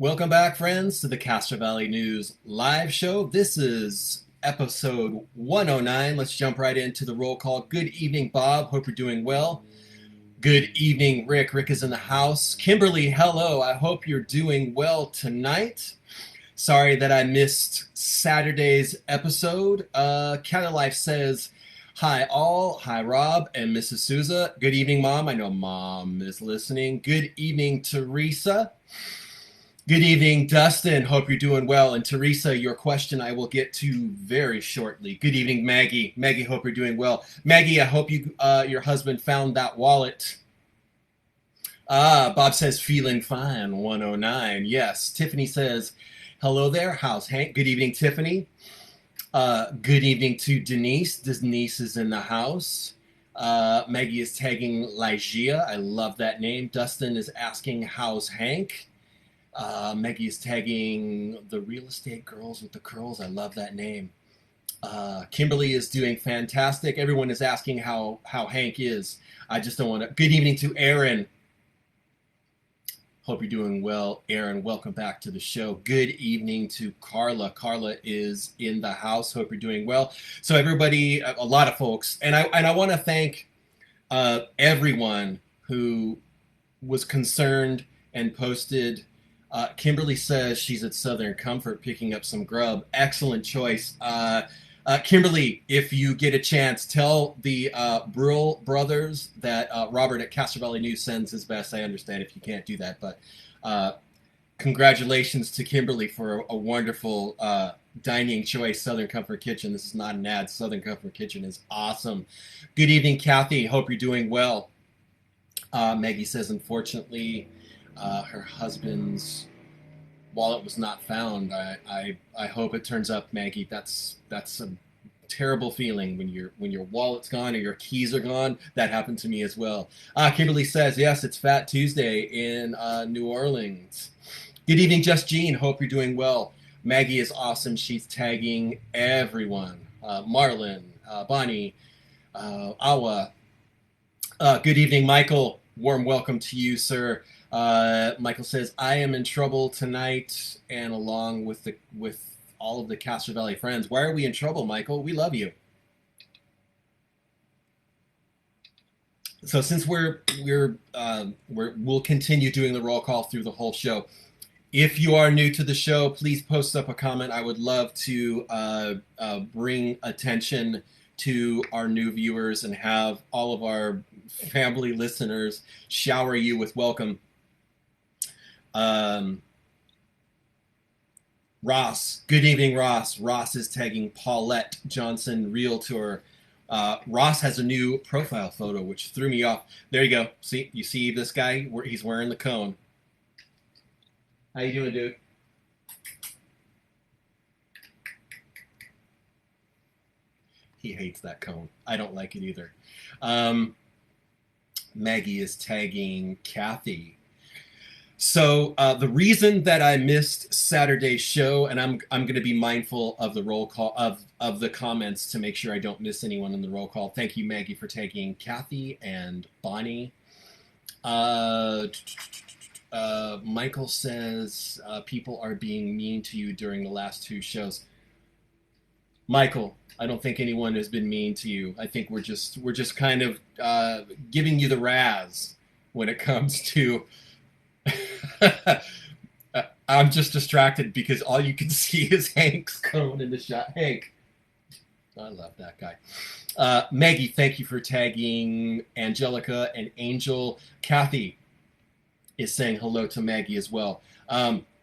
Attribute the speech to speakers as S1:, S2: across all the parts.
S1: Welcome back, friends, to the Castro Valley News live show. This is episode 109. Let's jump right into the roll call. Good evening, Bob. Hope you're doing well. Good evening, Rick. Rick is in the house. Kimberly, hello. I hope you're doing well tonight. Sorry that I missed Saturday's episode. Cat Life says, hi all. Hi, Rob and Mrs. Souza. Good evening, Mom. I know Mom is listening. Good evening, Teresa. Good evening, Dustin. Hope you're doing well. And Teresa, your question I will get to very shortly. Good evening, Maggie. Maggie, hope you're doing well. Maggie, I hope your husband found that wallet. Bob says feeling fine. 109. Yes. Tiffany says, hello there. How's Hank? Good evening, Tiffany. Good evening to Denise. Denise is in the house. Maggie is tagging Lygia. I love that name. Dustin is asking, how's Hank? Maggie is tagging the real estate girls with the curls. I love that name. Kimberly is doing fantastic. Everyone is asking how Hank is. I just don't want to. Good evening to Aaron. Hope you're doing well, Aaron. Welcome back to the show. Good evening to Carla. Carla is in the house. Hope you're doing well. So everybody, a lot of folks, and I want to thank everyone who was concerned and posted. Kimberly says she's at Southern Comfort picking up some grub. Excellent choice. Kimberly, if you get a chance, tell the Brill brothers that Robert at Castro Valley News sends his best. I understand if you can't do that, but congratulations to Kimberly for a wonderful dining choice, Southern Comfort Kitchen. This is not an ad. Southern Comfort Kitchen is awesome. Good evening, Kathy. Hope you're doing well. Maggie says, unfortunately, her husband's wallet was not found. I hope it turns up, Maggie. That's a terrible feeling when your wallet's gone or your keys are gone. That happened to me as well. Kimberly says, yes, it's Fat Tuesday in New Orleans. Good evening, Just Jean. Hope you're doing well. Maggie is awesome. She's tagging everyone. Marlon, Bonnie, Awa. Good evening, Michael. Warm welcome to you, sir. Michael says, I am in trouble tonight and along with all of the Castro Valley friends. Why are we in trouble, Michael? We love you. So since we'll continue doing the roll call through the whole show. If you are new to the show, please post up a comment. I would love to bring attention to our new viewers and have all of our family listeners shower you with welcome. Ross, good evening, Ross. Ross is tagging Paulette Johnson, Realtor. Ross has a new profile photo, which threw me off. There you go. You see this guy? He's wearing the cone. How you doing, dude? He hates that cone. I don't like it either. Maggie is tagging Kathy. So the reason that I missed Saturday's show, and I'm going to be mindful of the roll call of the comments to make sure I don't miss anyone in the roll call. Thank you, Maggie, for tagging Kathy and Bonnie. Michael says people are being mean to you during the last two shows. Michael, I don't think anyone has been mean to you. I think we're just kind of giving you the razz when it comes to. I'm just distracted because all you can see is Hank's cone in the shot. Hank, I love that guy. Maggie, thank you for tagging Angelica and Angel. Kathy is saying hello to Maggie as well.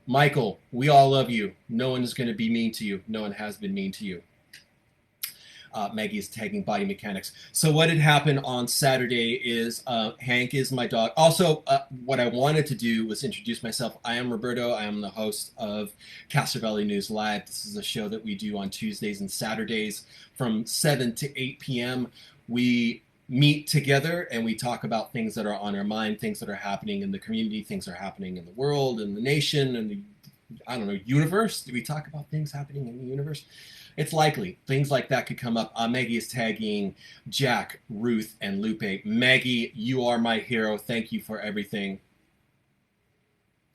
S1: Michael, we all love you. No one is going to be mean to you. No one has been mean to you. Maggie is tagging Body Mechanics. So what had happened on Saturday is Hank is my dog. Also, what I wanted to do was introduce myself. I am Roberto. I am the host of Castro Valley News Live. This is a show that we do on Tuesdays and Saturdays from 7 to 8 p.m. We meet together and we talk about things that are on our mind, things that are happening in the community, things that are happening in the world, in the nation, and the universe. Do we talk about things happening in the universe? It's likely. Things like that could come up. Maggie is tagging Jack, Ruth, and Lupe. Maggie, you are my hero. Thank you for everything.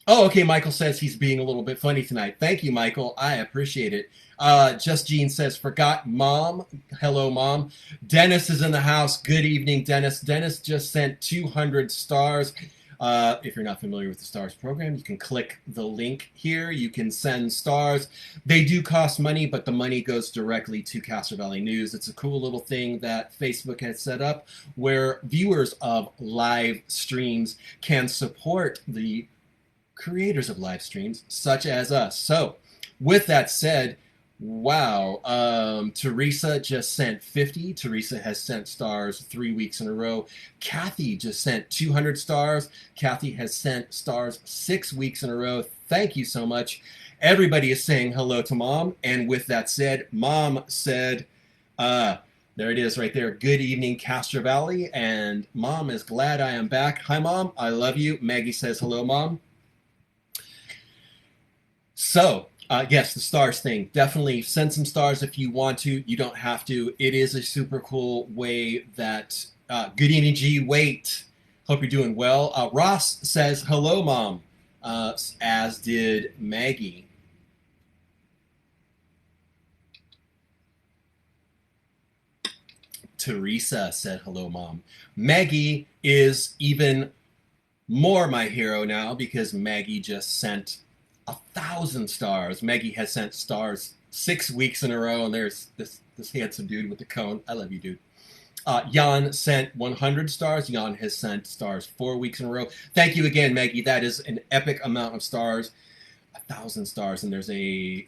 S1: Oh, okay. Michael says he's being a little bit funny tonight. Thank you, Michael. I appreciate it. Just Jean says, forgot mom. Hello, mom. Dennis is in the house. Good evening, Dennis. Dennis just sent 200 stars. If you're not familiar with the stars program, you can click the link here. You can send stars. They do cost money, but the money goes directly to Castro Valley News. It's a cool little thing that Facebook has set up where viewers of live streams can support the creators of live streams such as us. So with that said, wow, Teresa just sent 50. Teresa has sent stars 3 weeks in a row. Kathy just sent 200 stars. Kathy has sent stars 6 weeks in a row. Thank you so much. Everybody is saying hello to mom. And with that said, mom said, there it is right there. Good evening, Castro Valley. And mom is glad I am back. Hi, mom. I love you. Maggie says hello, mom. So, yes, the stars thing. Definitely send some stars if you want to. You don't have to. It is a super cool way that. Good evening, G. Wait. Hope you're doing well. Ross says, hello, mom, as did Maggie. Teresa said, hello, mom. Maggie is even more my hero now because Maggie just sent 1,000 stars. Maggie has sent stars 6 weeks in a row, and there's this handsome dude with the cone. I love you, dude. Jan sent 100 stars. Jan has sent stars 4 weeks in a row. Thank you again, Maggie. That is an epic amount of stars. 1,000 stars, and there's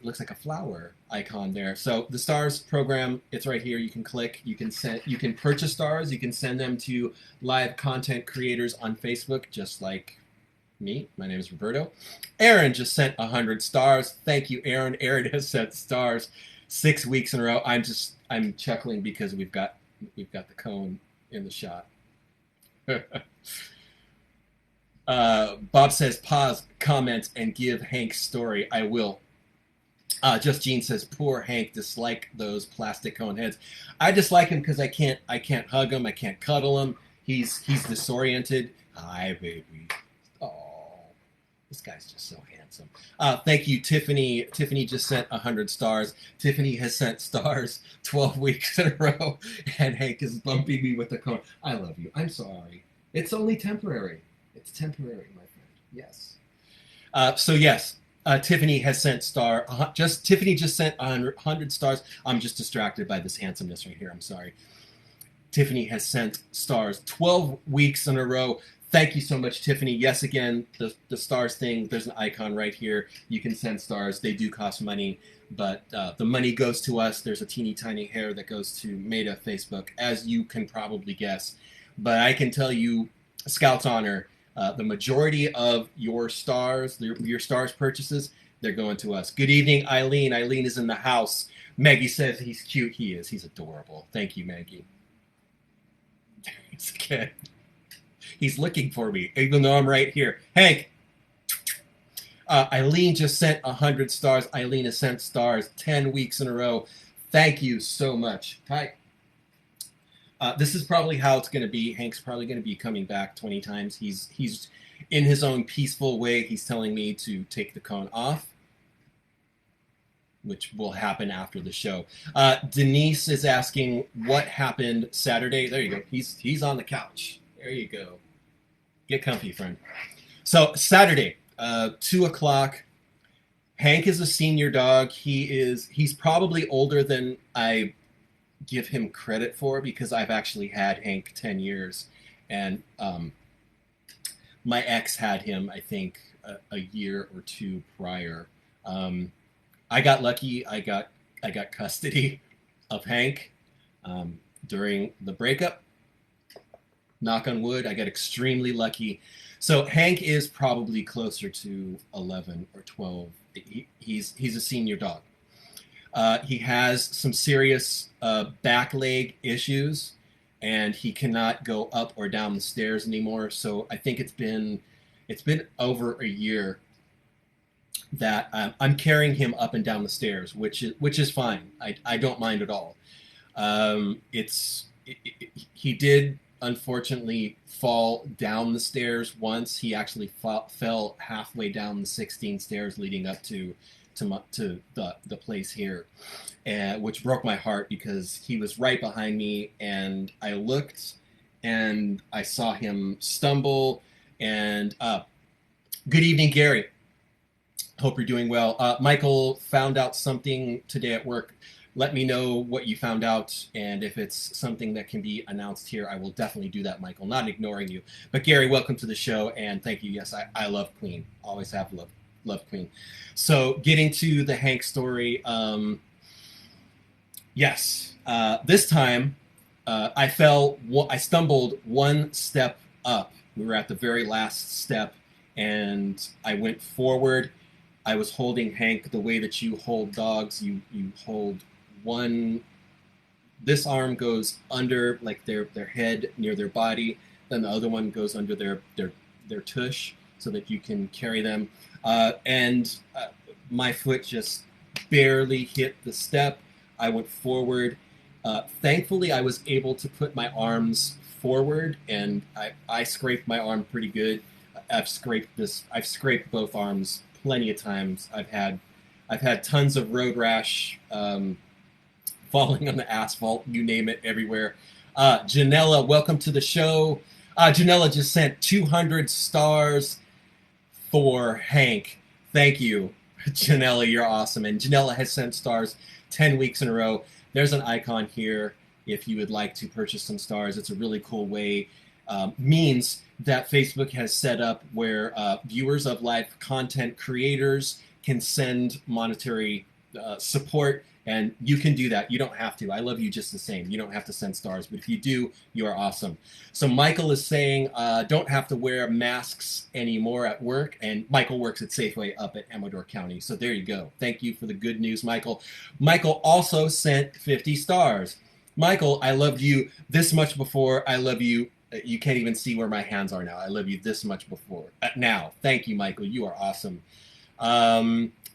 S1: looks like a flower icon there. So the stars program, it's right here. You can click. You can purchase stars. You can send them to live content creators on Facebook, just like me. My name is Roberto. Aaron just sent 100 stars. Thank you, Aaron. Aaron has sent stars 6 weeks in a row. I'm chuckling because we've got the cone in the shot. Bob says pause, comment, and give Hank's story. I will. Just Jean says poor Hank, dislike those plastic cone heads. I dislike him because I can't hug him. I can't cuddle him. He's disoriented. Hi, baby. This guy's just so handsome. Thank you, Tiffany. Tiffany just sent 100 stars. Tiffany has sent stars 12 weeks in a row, and Hank is bumping me with the cone. I love you. I'm sorry. It's only temporary. It's temporary, my friend. Yes. So yes, Tiffany has sent Tiffany just sent 100 stars. I'm just distracted by this handsomeness right here. I'm sorry. Tiffany has sent stars 12 weeks in a row. Thank you so much, Tiffany. Yes, again, the stars thing, there's an icon right here. You can send stars. They do cost money, but the money goes to us. There's a teeny tiny hair that goes to Meta Facebook, as you can probably guess. But I can tell you, Scout's Honor, the majority of your stars purchases, they're going to us. Good evening, Eileen. Eileen is in the house. Maggie says he's cute. He is. He's adorable. Thank you, Maggie. He's a kid. He's looking for me, even though I'm right here. Hank. Eileen just sent 100 stars. Eileen has sent stars 10 weeks in a row. Thank you so much. Hi. This is probably how it's going to be. Hank's probably going to be coming back 20 times. He's in his own peaceful way. He's telling me to take the cone off, which will happen after the show. Denise is asking what happened Saturday. There you go. He's on the couch. There you go. Get comfy, friend. So Saturday, 2 o'clock. Hank is a senior dog. He's probably older than I give him credit for because I've actually had Hank 10 years. And my ex had him, I think, a year or two prior. I got lucky. I got custody of Hank during the breakup. Knock on wood, I got extremely lucky. So Hank is probably closer to 11 or 12. He's a senior dog. He has some serious back leg issues, and he cannot go up or down the stairs anymore. So I think it's been over a year that I'm carrying him up and down the stairs, which is fine. I don't mind at all. He did unfortunately fall down the stairs once. He actually fell halfway down the 16 stairs leading up to the place here, and which broke my heart because he was right behind me, and I looked and I saw him stumble. And good evening, Gary. Hope you're doing well. Michael found out something today at work. Let me know what you found out, and if it's something that can be announced here, I will definitely do that, Michael. Not ignoring you. But Gary, welcome to the show, and thank you. Yes, I love Queen. Always have love Queen. So getting to the Hank story, yes. This time, I stumbled one step up. We were at the very last step, and I went forward. I was holding Hank the way that you hold dogs. You hold one, this arm goes under like their head near their body, then the other one goes under their tush so that you can carry them. And my foot just barely hit the step. I went forward. Thankfully, I was able to put my arms forward, and I scraped my arm pretty good. I've scraped both arms plenty of times. I've had tons of road rash, falling on the asphalt, you name it, everywhere. Janella, welcome to the show. Janella just sent 200 stars for Hank. Thank you, Janella, you're awesome. And Janella has sent stars 10 weeks in a row. There's an icon here if you would like to purchase some stars. It's a really cool way, means that Facebook has set up where viewers of live content creators can send monetary support, and you can do that. You don't have to. I love you just the same. You don't have to send stars, but if you do, you are awesome. So Michael is saying don't have to wear masks anymore at work, and Michael works at Safeway up at Amador County. So there you go. Thank you for the good news, Michael. Michael also sent 50 stars. Michael, I loved you this much before. I love you. You can't even see where my hands are now. I love you this much before. Now, thank you, Michael. You are awesome.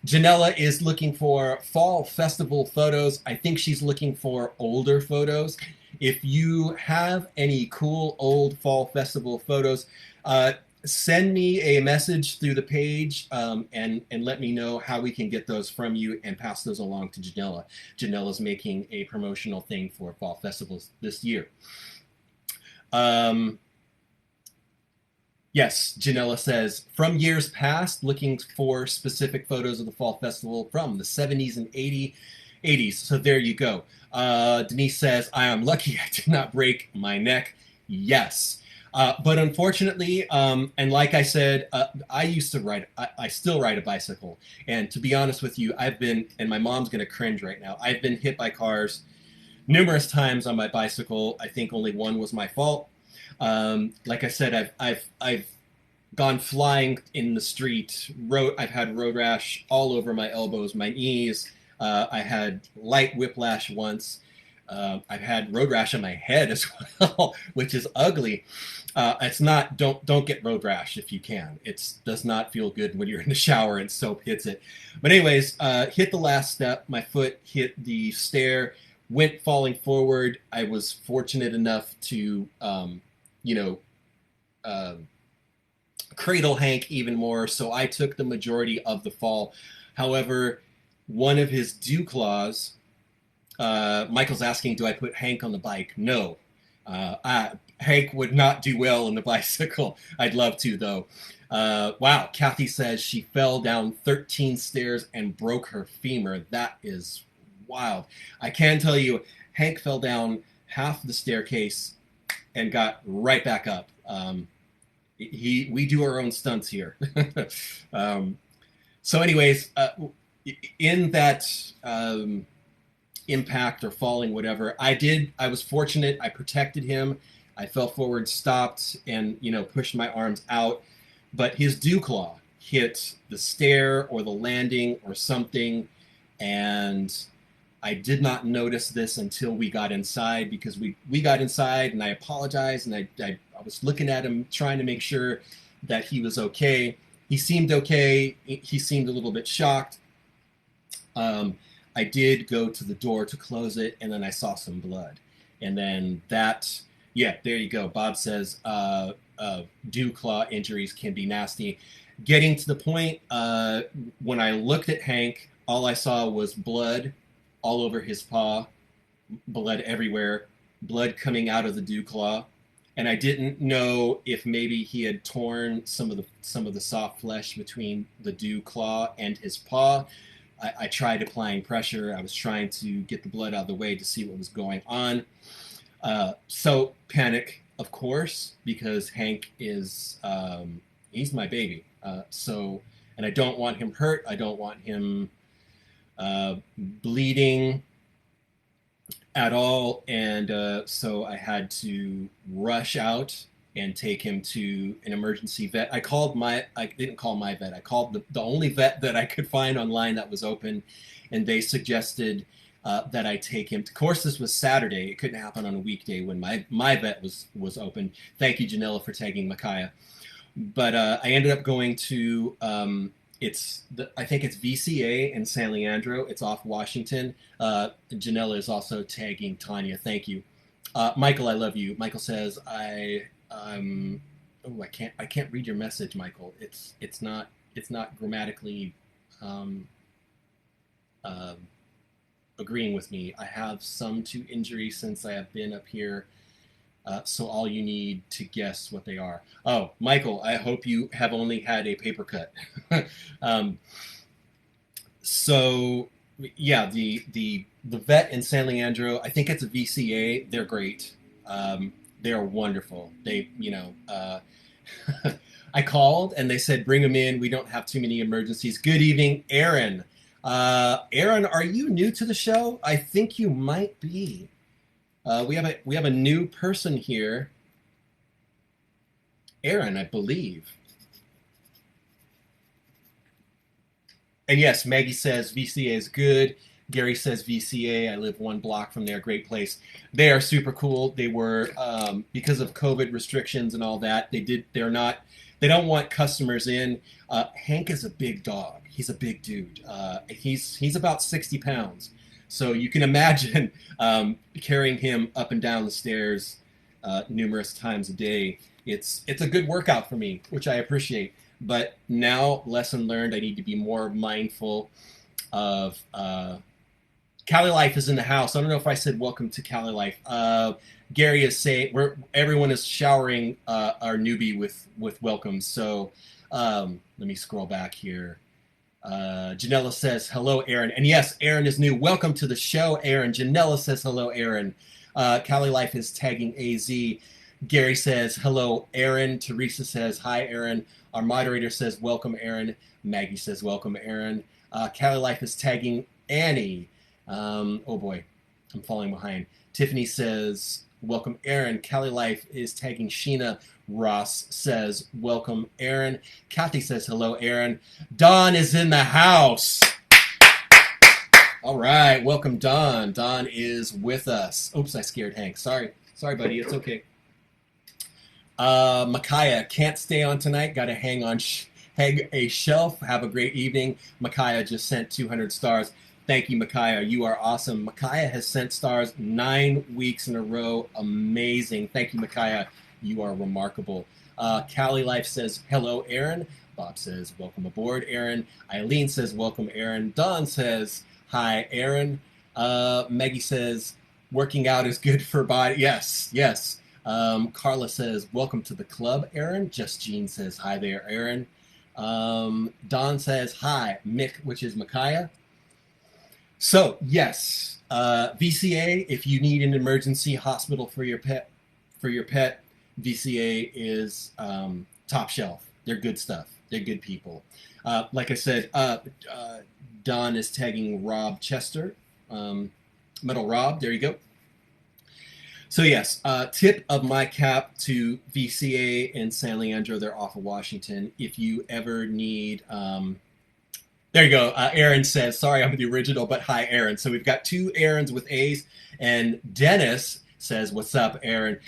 S1: Janella is looking for fall festival photos. I think she's looking for older photos. If you have any cool old fall festival photos, send me a message through the page, and let me know how we can get those from you and pass those along to Janella. Janella's making a promotional thing for fall festivals this year. Yes, Janella says, from years past, looking for specific photos of the fall festival from the 70s and 80s. So there you go. Denise says, I am lucky I did not break my neck. Yes. But unfortunately, and like I said, I used to ride, I still ride a bicycle. And to be honest with you, I've been, and my mom's going to cringe right now, I've been hit by cars numerous times on my bicycle. I think only one was my fault. Like I said, I've gone flying in the street. I've had road rash all over my elbows, my knees. I had light whiplash once. I've had road rash on my head as well, which is ugly. It's not, don't get road rash if you can. It does not feel good when you're in the shower and soap hits it. But anyways, hit the last step. My foot hit the stair, went falling forward. I was fortunate enough to, cradle Hank even more, so I took the majority of the fall. However, one of his dew claws, Michael's asking, do I put Hank on the bike? No. Hank would not do well on the bicycle. I'd love to, though. Wow, Kathy says she fell down 13 stairs and broke her femur. That is wild. I can tell you, Hank fell down half the staircase and got right back up. We do our own stunts here. So anyways, in that impact or falling, whatever, I was fortunate. I protected him. I fell forward, stopped, and, pushed my arms out. But his dew claw hit the stair or the landing or something, and I did not notice this until we got inside, because we got inside, and I apologized, and I was looking at him trying to make sure that he was okay. He seemed okay. He seemed a little bit shocked. I did go to the door to close it, and then I saw some blood. And then that Yeah, there you go. Bob says dew claw injuries can be nasty. Getting to the point, when I looked at Hank, all I saw was blood all over his paw, blood everywhere, blood coming out of the dew claw, and I didn't know if maybe he had torn some of the soft flesh between the dew claw and his paw. I tried applying pressure. I was trying to get the blood out of the way to see what was going on. So panic, of course, because Hank is he's my baby. And I don't want him hurt. I don't want him bleeding at all. And so I had to rush out and take him to an emergency vet. I didn't call my vet. I called the only vet that I could find online that was open, and they suggested that I take him. Of course, this was Saturday. It couldn't happen on a weekday when my vet was open. Thank you, Janella, for tagging Micaiah. But I ended up going to I think it's VCA in San Leandro. It's off Washington. Janella is also tagging Tanya. Thank you, Michael. I love you. Michael says I can't read your message, Michael. It's not grammatically agreeing with me. I have some to injury since I have been up here. So all you need to guess what they are. Oh, Michael, I hope you have only had a paper cut. So yeah, the vet in San Leandro, I think it's a VCA. They're great. They're wonderful. I called and they said, bring them in. We don't have too many emergencies. Good evening, Aaron. Aaron, are you new to the show? I think you might be. We have a new person here. Aaron, I believe. And yes, Maggie says VCA is good. Gary says VCA. I live 1 block from there. Great place. They are super cool. They were because of COVID restrictions and all that. They don't want customers in. Hank is a big dog. He's a big dude. He's about 60 pounds. So you can imagine carrying him up and down the stairs numerous times a day. It's a good workout for me, which I appreciate. But now, lesson learned, I need to be more mindful of Cali Life is in the house. I don't know if I said welcome to Cali Life. Gary is saying everyone is showering our newbie with welcomes. So let me scroll back here. Janella says, hello, Aaron. And yes, Aaron is new. Welcome to the show, Aaron. Janella says, hello, Aaron. Cali Life is tagging AZ. Gary says, hello, Aaron. Teresa says, hi, Aaron. Our moderator says, welcome, Aaron. Maggie says, welcome, Aaron. Cali Life is tagging Annie. Oh, boy. I'm falling behind. Tiffany says, welcome, Aaron. Cali Life is tagging Sheena. Ross says, welcome, Aaron. Kathy says, hello, Aaron. Don is in the house. All right. Welcome, Don. Don is with us. Oops, I scared Hank. Sorry, buddy. It's okay. Micaiah, can't stay on tonight. Got to hang a shelf. Have a great evening. Micaiah just sent 200 stars. Thank you, Micaiah. You are awesome. Micaiah has sent stars 9 weeks in a row. Amazing. Thank you, Micaiah. You are remarkable. Cali Life says, hello, Aaron. Bob says, welcome aboard, Aaron. Eileen says, welcome, Aaron. Don says, hi, Aaron. Maggie says, working out is good for body. Yes. Carla says, welcome to the club, Aaron. Just Jean says, hi there, Aaron. Don says, hi, Mick, which is Micaiah. So, yes, VCA, if you need an emergency hospital for your pet, VCA is top shelf. They're good stuff. They're good people. Like I said, Don is tagging Rob Chester. Metal Rob, there you go. So yes, tip of my cap to VCA in San Leandro. They're off of Washington. If you ever need... there you go. Aaron says, sorry, I'm the original, but hi, Aaron. So we've got 2 Aarons with A's. And Dennis says, what's up, Aaron?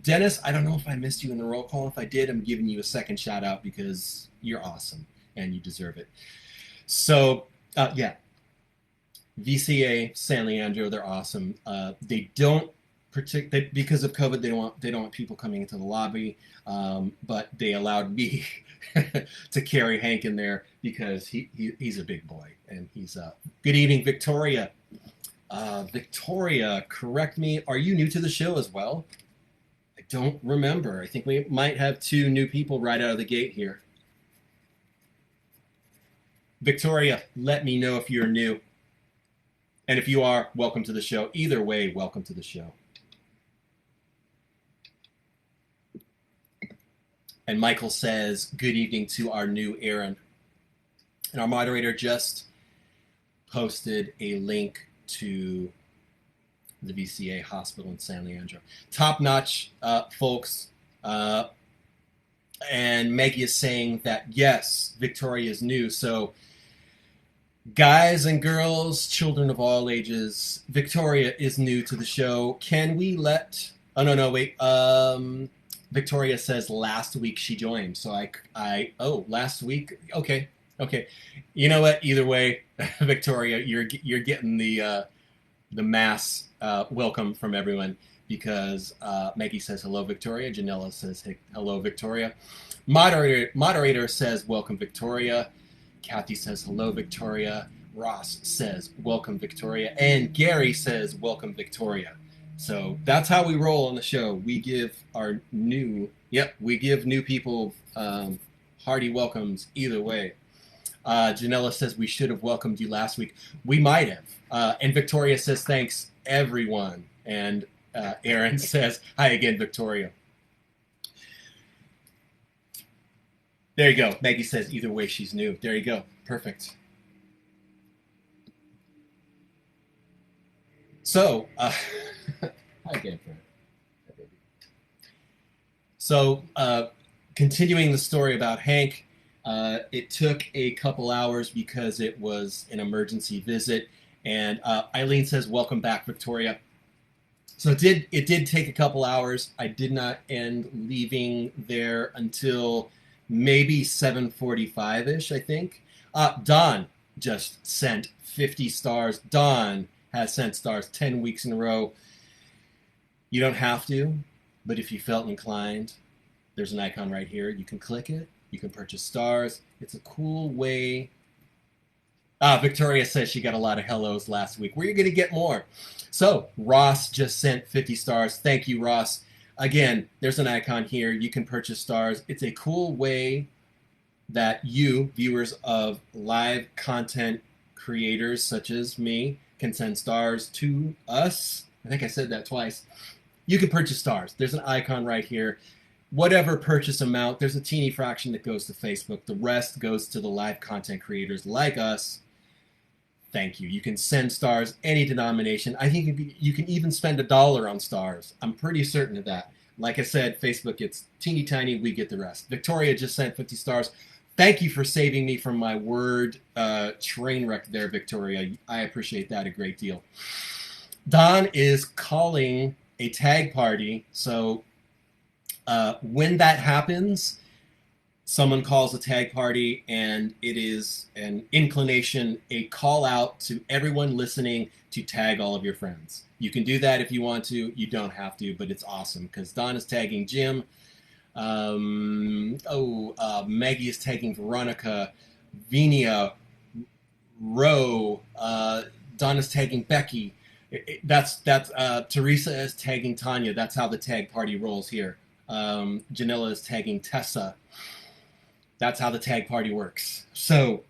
S1: Dennis, I don't know if I missed you in the roll call. If I did, I'm giving you a second shout out because you're awesome and you deserve it. So, yeah. VCA, San Leandro, they're awesome. They don't because of COVID, they don't want people coming into the lobby, but they allowed me to carry Hank in there because he's a big boy and he's good evening, Victoria. Victoria, correct me. Are you new to the show as well? I don't remember. I think we might have 2 new people right out of the gate here. Victoria, let me know if you're new. And if you are, welcome to the show. Either way, welcome to the show. And Michael says, good evening to our new Aaron. And our moderator just posted a link to the VCA hospital in San Leandro. Top-notch, folks. And Maggie is saying that, yes, Victoria is new. So, guys and girls, children of all ages, Victoria is new to the show. Can we let... Oh, no, wait. Victoria says last week she joined. So oh, last week? Okay. You know what? Either way, Victoria, you're getting the mass welcome from everyone because Maggie says hello, Victoria. Janella says hey, hello, Victoria. Moderator says welcome, Victoria. Kathy says hello, Victoria. Ross says welcome, Victoria. And Gary says welcome, Victoria. So that's how we roll on the show. We give new people hearty welcomes either way. Janella says we should have welcomed you last week. We might have. And Victoria says thanks, everyone. And Aaron says hi again, Victoria. There you go. Maggie says either way she's new. There you go. Perfect. So, hi again, friend. So, continuing the story about Hank, it took a couple hours because it was an emergency visit. And Eileen says, welcome back, Victoria. So it did take a couple hours. I did not end leaving there until maybe 7:45-ish, I think. Don just sent 50 stars. Don has sent stars 10 weeks in a row. You don't have to, but if you felt inclined, there's an icon right here. You can click it. You can purchase stars. It's a cool way. Victoria says she got a lot of hellos last week. We're going to get more. So Ross just sent 50 stars. Thank you, Ross. Again, there's an icon here. You can purchase stars. It's a cool way that you, viewers of live content creators such as me, can send stars to us. I think I said that twice. You can purchase stars. There's an icon right here. Whatever purchase amount, there's a teeny fraction that goes to Facebook. The rest goes to the live content creators like us. Thank you. You can send stars any denomination. I think you can even spend $1 on stars. I'm pretty certain of that. Like I said, Facebook gets teeny tiny. We get the rest. Victoria just sent 50 stars. Thank you for saving me from my word train wreck there, Victoria. I appreciate that a great deal. Don is calling a tag party. So when that happens, someone calls a tag party, and it is an inclination, a call out to everyone listening to tag all of your friends. You can do that if you want to. You don't have to, but it's awesome because Don is tagging Jim. Maggie is tagging Veronica, Vinia, Roe. Don is tagging Becky. That's Teresa is tagging Tanya. That's how the tag party rolls here. Janella is tagging Tessa. That's how the tag party works. So,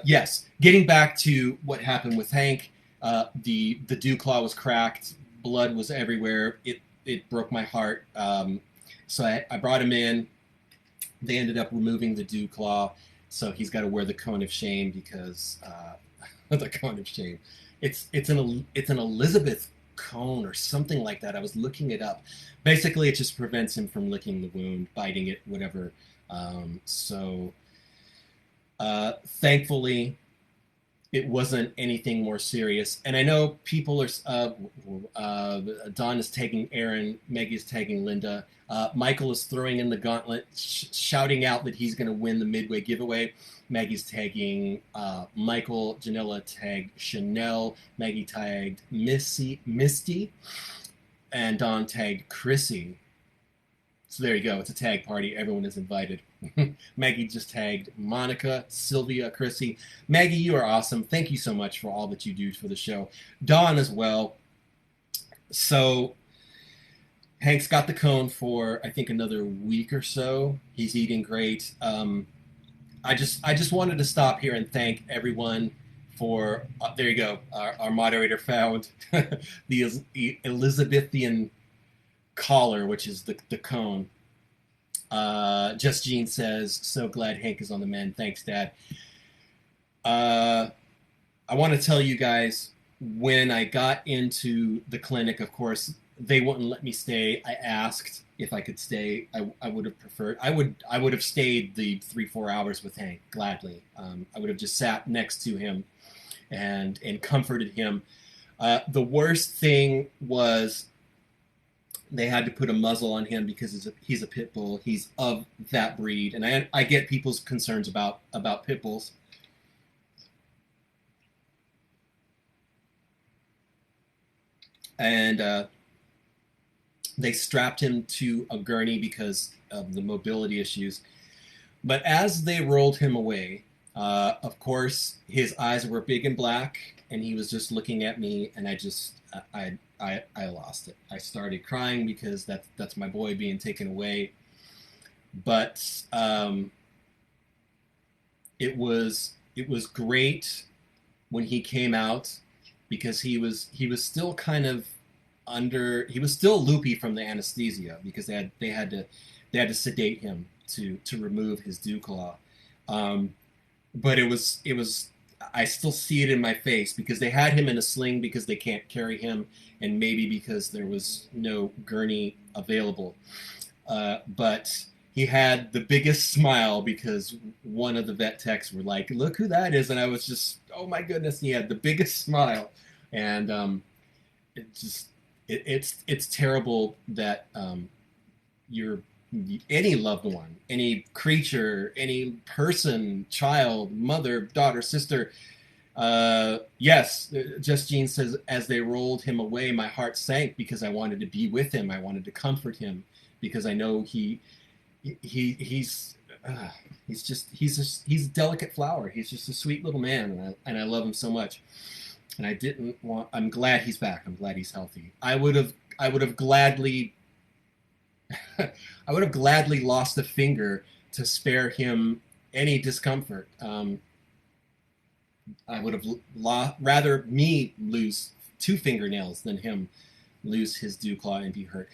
S1: yes, getting back to what happened with Hank, the dew claw was cracked, blood was everywhere. It broke my heart. So I brought him in. They ended up removing the dew claw, so he's got to wear the cone of shame because the cone of shame. It's an Elizabeth cone or something like that. I was looking it up. Basically, it just prevents him from licking the wound, biting it, whatever. Thankfully, it wasn't anything more serious. And I know people are, Don is tagging Aaron, Maggie is tagging Linda. Michael is throwing in the gauntlet, shouting out that he's going to win the Midway giveaway. Maggie's tagging Michael. Janella tagged Chanel. Maggie tagged Misty. And Don tagged Chrissy. So there you go. It's a tag party. Everyone is invited. Maggie just tagged Monica, Sylvia, Chrissy. Maggie, you are awesome. Thank you so much for all that you do for the show. Dawn as well. So Hank's got the cone for I think another week or so. He's eating great. I just wanted to stop here and thank everyone for there you go. Our moderator found the Elizabethan collar, which is the cone. Just Jean says, so glad Hank is on the mend. Thanks, Dad. I want to tell you guys, when I got into the clinic, of course, they wouldn't let me stay. I asked if I could stay. I would have preferred. I would have stayed the 3-4 hours with Hank gladly. I would have just sat next to him and comforted him. The worst thing was they had to put a muzzle on him because he's a pit bull. He's of that breed, and I get people's concerns about pit bulls. And they strapped him to a gurney because of the mobility issues. But as they rolled him away, of course, his eyes were big and black, and he was just looking at me, and I lost it. I started crying because that's my boy being taken away. But it was great when he came out, because he was still kind of he was still loopy from the anesthesia, because they had to sedate him to remove his dew claw. But it was I still see it in my face, because they had him in a sling because they can't carry him, and maybe because there was no gurney available. But he had the biggest smile, because one of the vet techs were like, "Look who that is," and I was just, "Oh my goodness!" And he had the biggest smile, and it's terrible that any loved one, any creature, any person, child, mother, daughter, sister. Yes, Just Jean says, as they rolled him away, my heart sank, because I wanted to be with him. I wanted to comfort him, because I know he's a delicate flower. He's just a sweet little man, and I love him so much. And I'm glad he's back. I'm glad he's healthy. I would have gladly lost a finger to spare him any discomfort. I would have rather me lose 2 fingernails than him lose his dew claw and be hurt.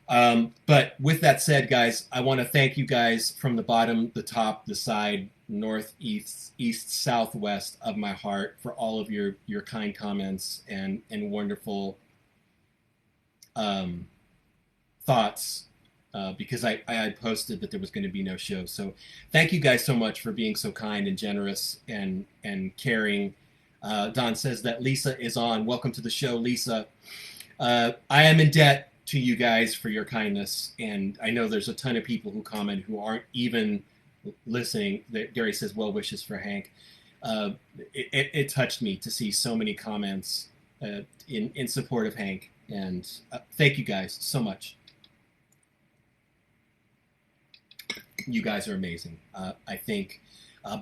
S1: But with that said, guys, I want to thank you guys from the bottom, the top, the side, north, east, southwest of my heart for all of your kind comments and wonderful thoughts. Because I had posted that there was going to be no show. So thank you guys so much for being so kind and generous and caring. Don says that Lisa is on. Welcome to the show, Lisa. I am in debt to you guys for your kindness, and I know there's a ton of people who comment who aren't even listening. Gary says well wishes for Hank. It touched me to see so many comments in support of Hank, and thank you guys so much. You guys are amazing. I think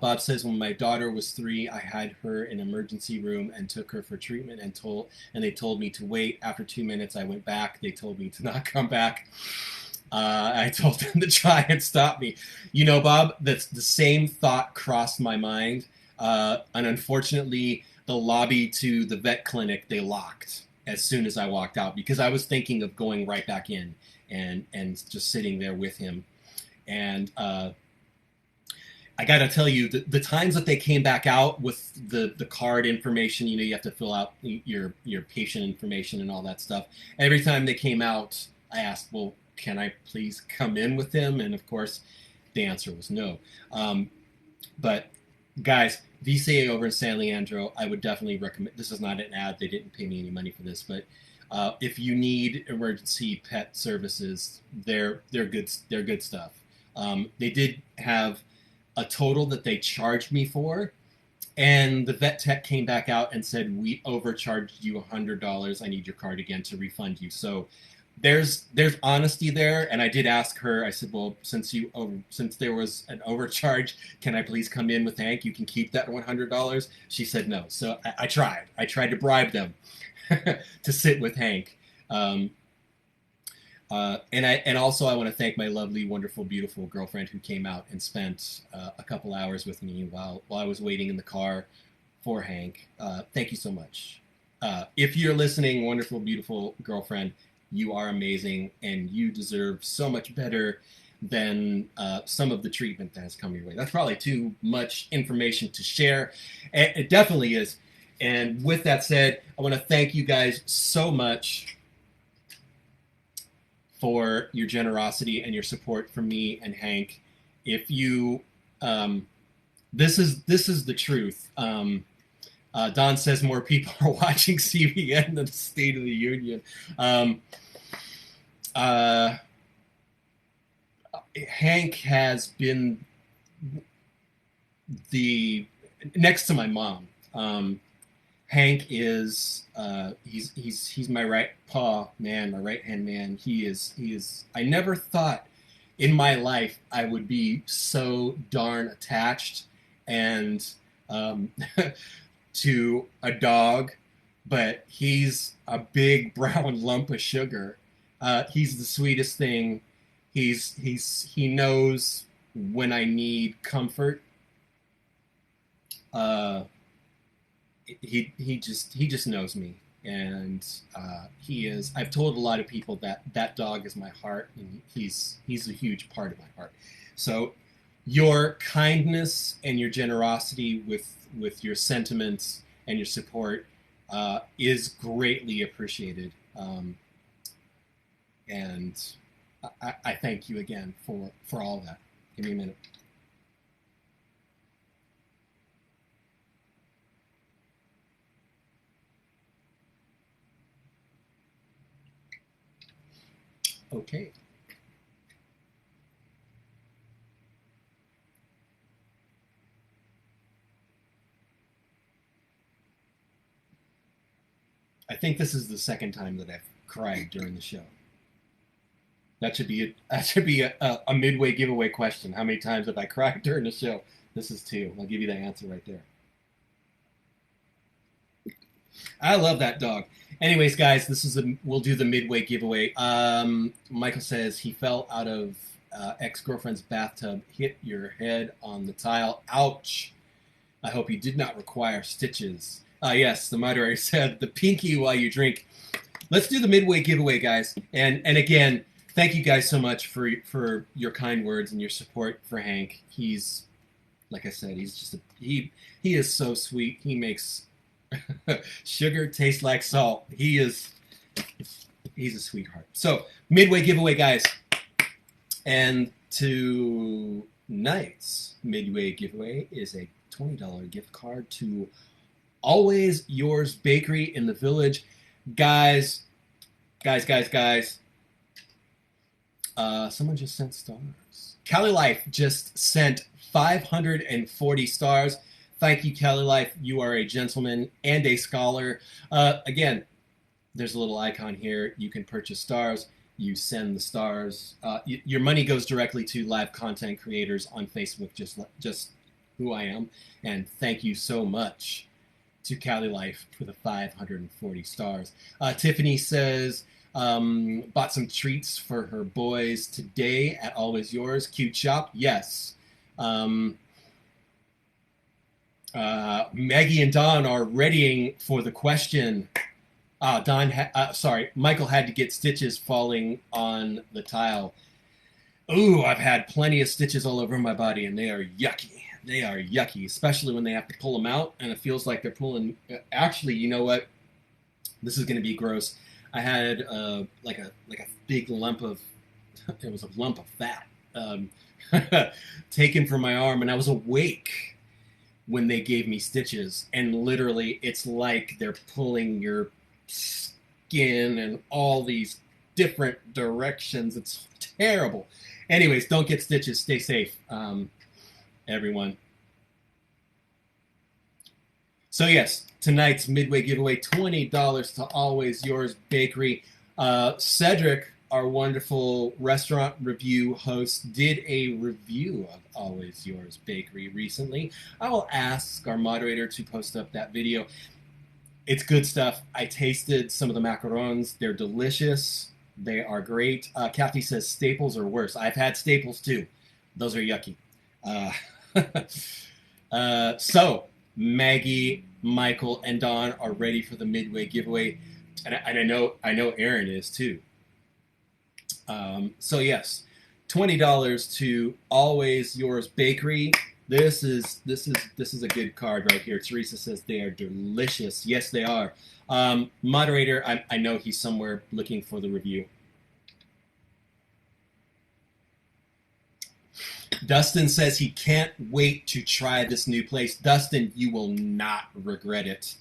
S1: Bob says, when my daughter was 3, I had her in an emergency room and took her for treatment, and they told me to wait. After 2 minutes, I went back. They told me to not come back. I told them to try and stop me. You know, Bob, that's the same thought crossed my mind. And unfortunately, the lobby to the vet clinic, they locked as soon as I walked out, because I was thinking of going right back in and just sitting there with him. And I got to tell you, the times that they came back out with the card information, you have to fill out your patient information and all that stuff. Every time they came out, I asked, well, can I please come in with them? And of course, the answer was no. But guys, VCA over in San Leandro, I would definitely recommend. This is not an ad. They didn't pay me any money for this, but if you need emergency pet services, they're good. They're good stuff. They did have a total that they charged me for, And the vet tech came back out and said, we overcharged you $100. I need your card again to refund you. So there's honesty there. And I did ask her, I said, well, since there was an overcharge, can I please come in with Hank? You can keep that $100. She said no. So I tried to bribe them to sit with Hank. And also I want to thank my lovely, wonderful, beautiful girlfriend who came out and spent a couple hours with me while I was waiting in the car for Hank. Thank you so much. If you're listening, wonderful, beautiful girlfriend, you are amazing, and you deserve so much better than some of the treatment that has come your way. That's probably too much information to share. It definitely is. And with that said, I want to thank you guys so much for your generosity and your support for me and Hank. If you, this is the truth. Don says more people are watching CBN than the State of the Union. Hank has been the next to my mom. Hank is he's my right paw man, my right hand man. He is. I never thought in my life I would be so darn attached and to a dog, but he's a big brown lump of sugar. He's the sweetest thing. He knows when I need comfort. He just knows me, and he is. I've told a lot of people that dog is my heart, and he's a huge part of my heart. So your kindness and your generosity with your sentiments and your support is greatly appreciated, and I thank you again for all that. Give me a minute. Okay. I think this is the second time that I've cried during the show. That should be a midway giveaway question. How many times have I cried during the show? This is 2. I'll give you the answer right there. I love that dog. Anyways, guys, we'll do the midway giveaway. Michael says he fell out of ex-girlfriend's bathtub, hit your head on the tile. Ouch. I hope you did not require stitches. Yes, the moderator said the pinky while you drink. Let's do the midway giveaway, guys. And again, thank you guys so much for your kind words and your support for Hank. He's, like I said, he's just he is so sweet. He makes sugar taste like salt. He's a sweetheart. So midway giveaway, guys. And tonight's midway giveaway is a $20 gift card to Always Yours Bakery in the Village. Guys. Someone just sent stars. Cali Life just sent 540 stars. Thank you, Cali Life. You are a gentleman and a scholar. Again, there's a little icon here. You can purchase stars. You send the stars. Your money goes directly to live content creators on Facebook, just who I am. And thank you so much to Cali Life for the 540 stars. Tiffany says, bought some treats for her boys today at Always Yours. Cute shop. Yes. Maggie and Don are readying for the question. Michael had to get stitches falling on the tile. Ooh, I've had plenty of stitches all over my body, and they are yucky. They are yucky, especially when they have to pull them out, and it feels like they're pulling. Actually, you know what? This is going to be gross. I had like a big lump of. It was a lump of fat taken from my arm, and I was awake when they gave me stitches, and literally, it's like they're pulling your skin in all these different directions. It's terrible. Anyways, don't get stitches. Stay safe, everyone. So yes, tonight's midway giveaway, $20 to Always Yours Bakery. Cedric, our wonderful restaurant review host, did a review of Always Yours Bakery recently. I will ask our moderator to post up that video. It's good stuff. I tasted some of the macarons. They're delicious. They are great. Kathy says staples are worse. I've had staples too. Those are yucky. So Maggie, Michael, and Don are ready for the midway giveaway, and I know Aaron is too. So yes, $20 to Always Yours Bakery. This is a good card right here. Teresa says they are delicious. Yes, they are. Moderator, I know he's somewhere looking for the review. Dustin says he can't wait to try this new place. Dustin, you will not regret it.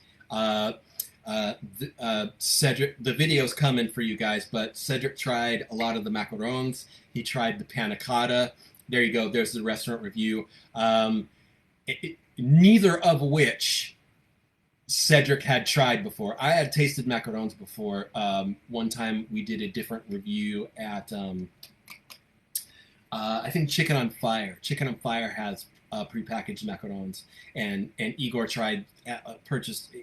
S1: Cedric, the video's coming for you guys, but Cedric tried a lot of the macarons. He tried the panna cotta. There you go. There's the restaurant review. Neither of which Cedric had tried before. I had tasted macarons before. One time we did a different review at, I think Chicken on Fire. Chicken on Fire has prepackaged macarons, and Igor tried, purchased.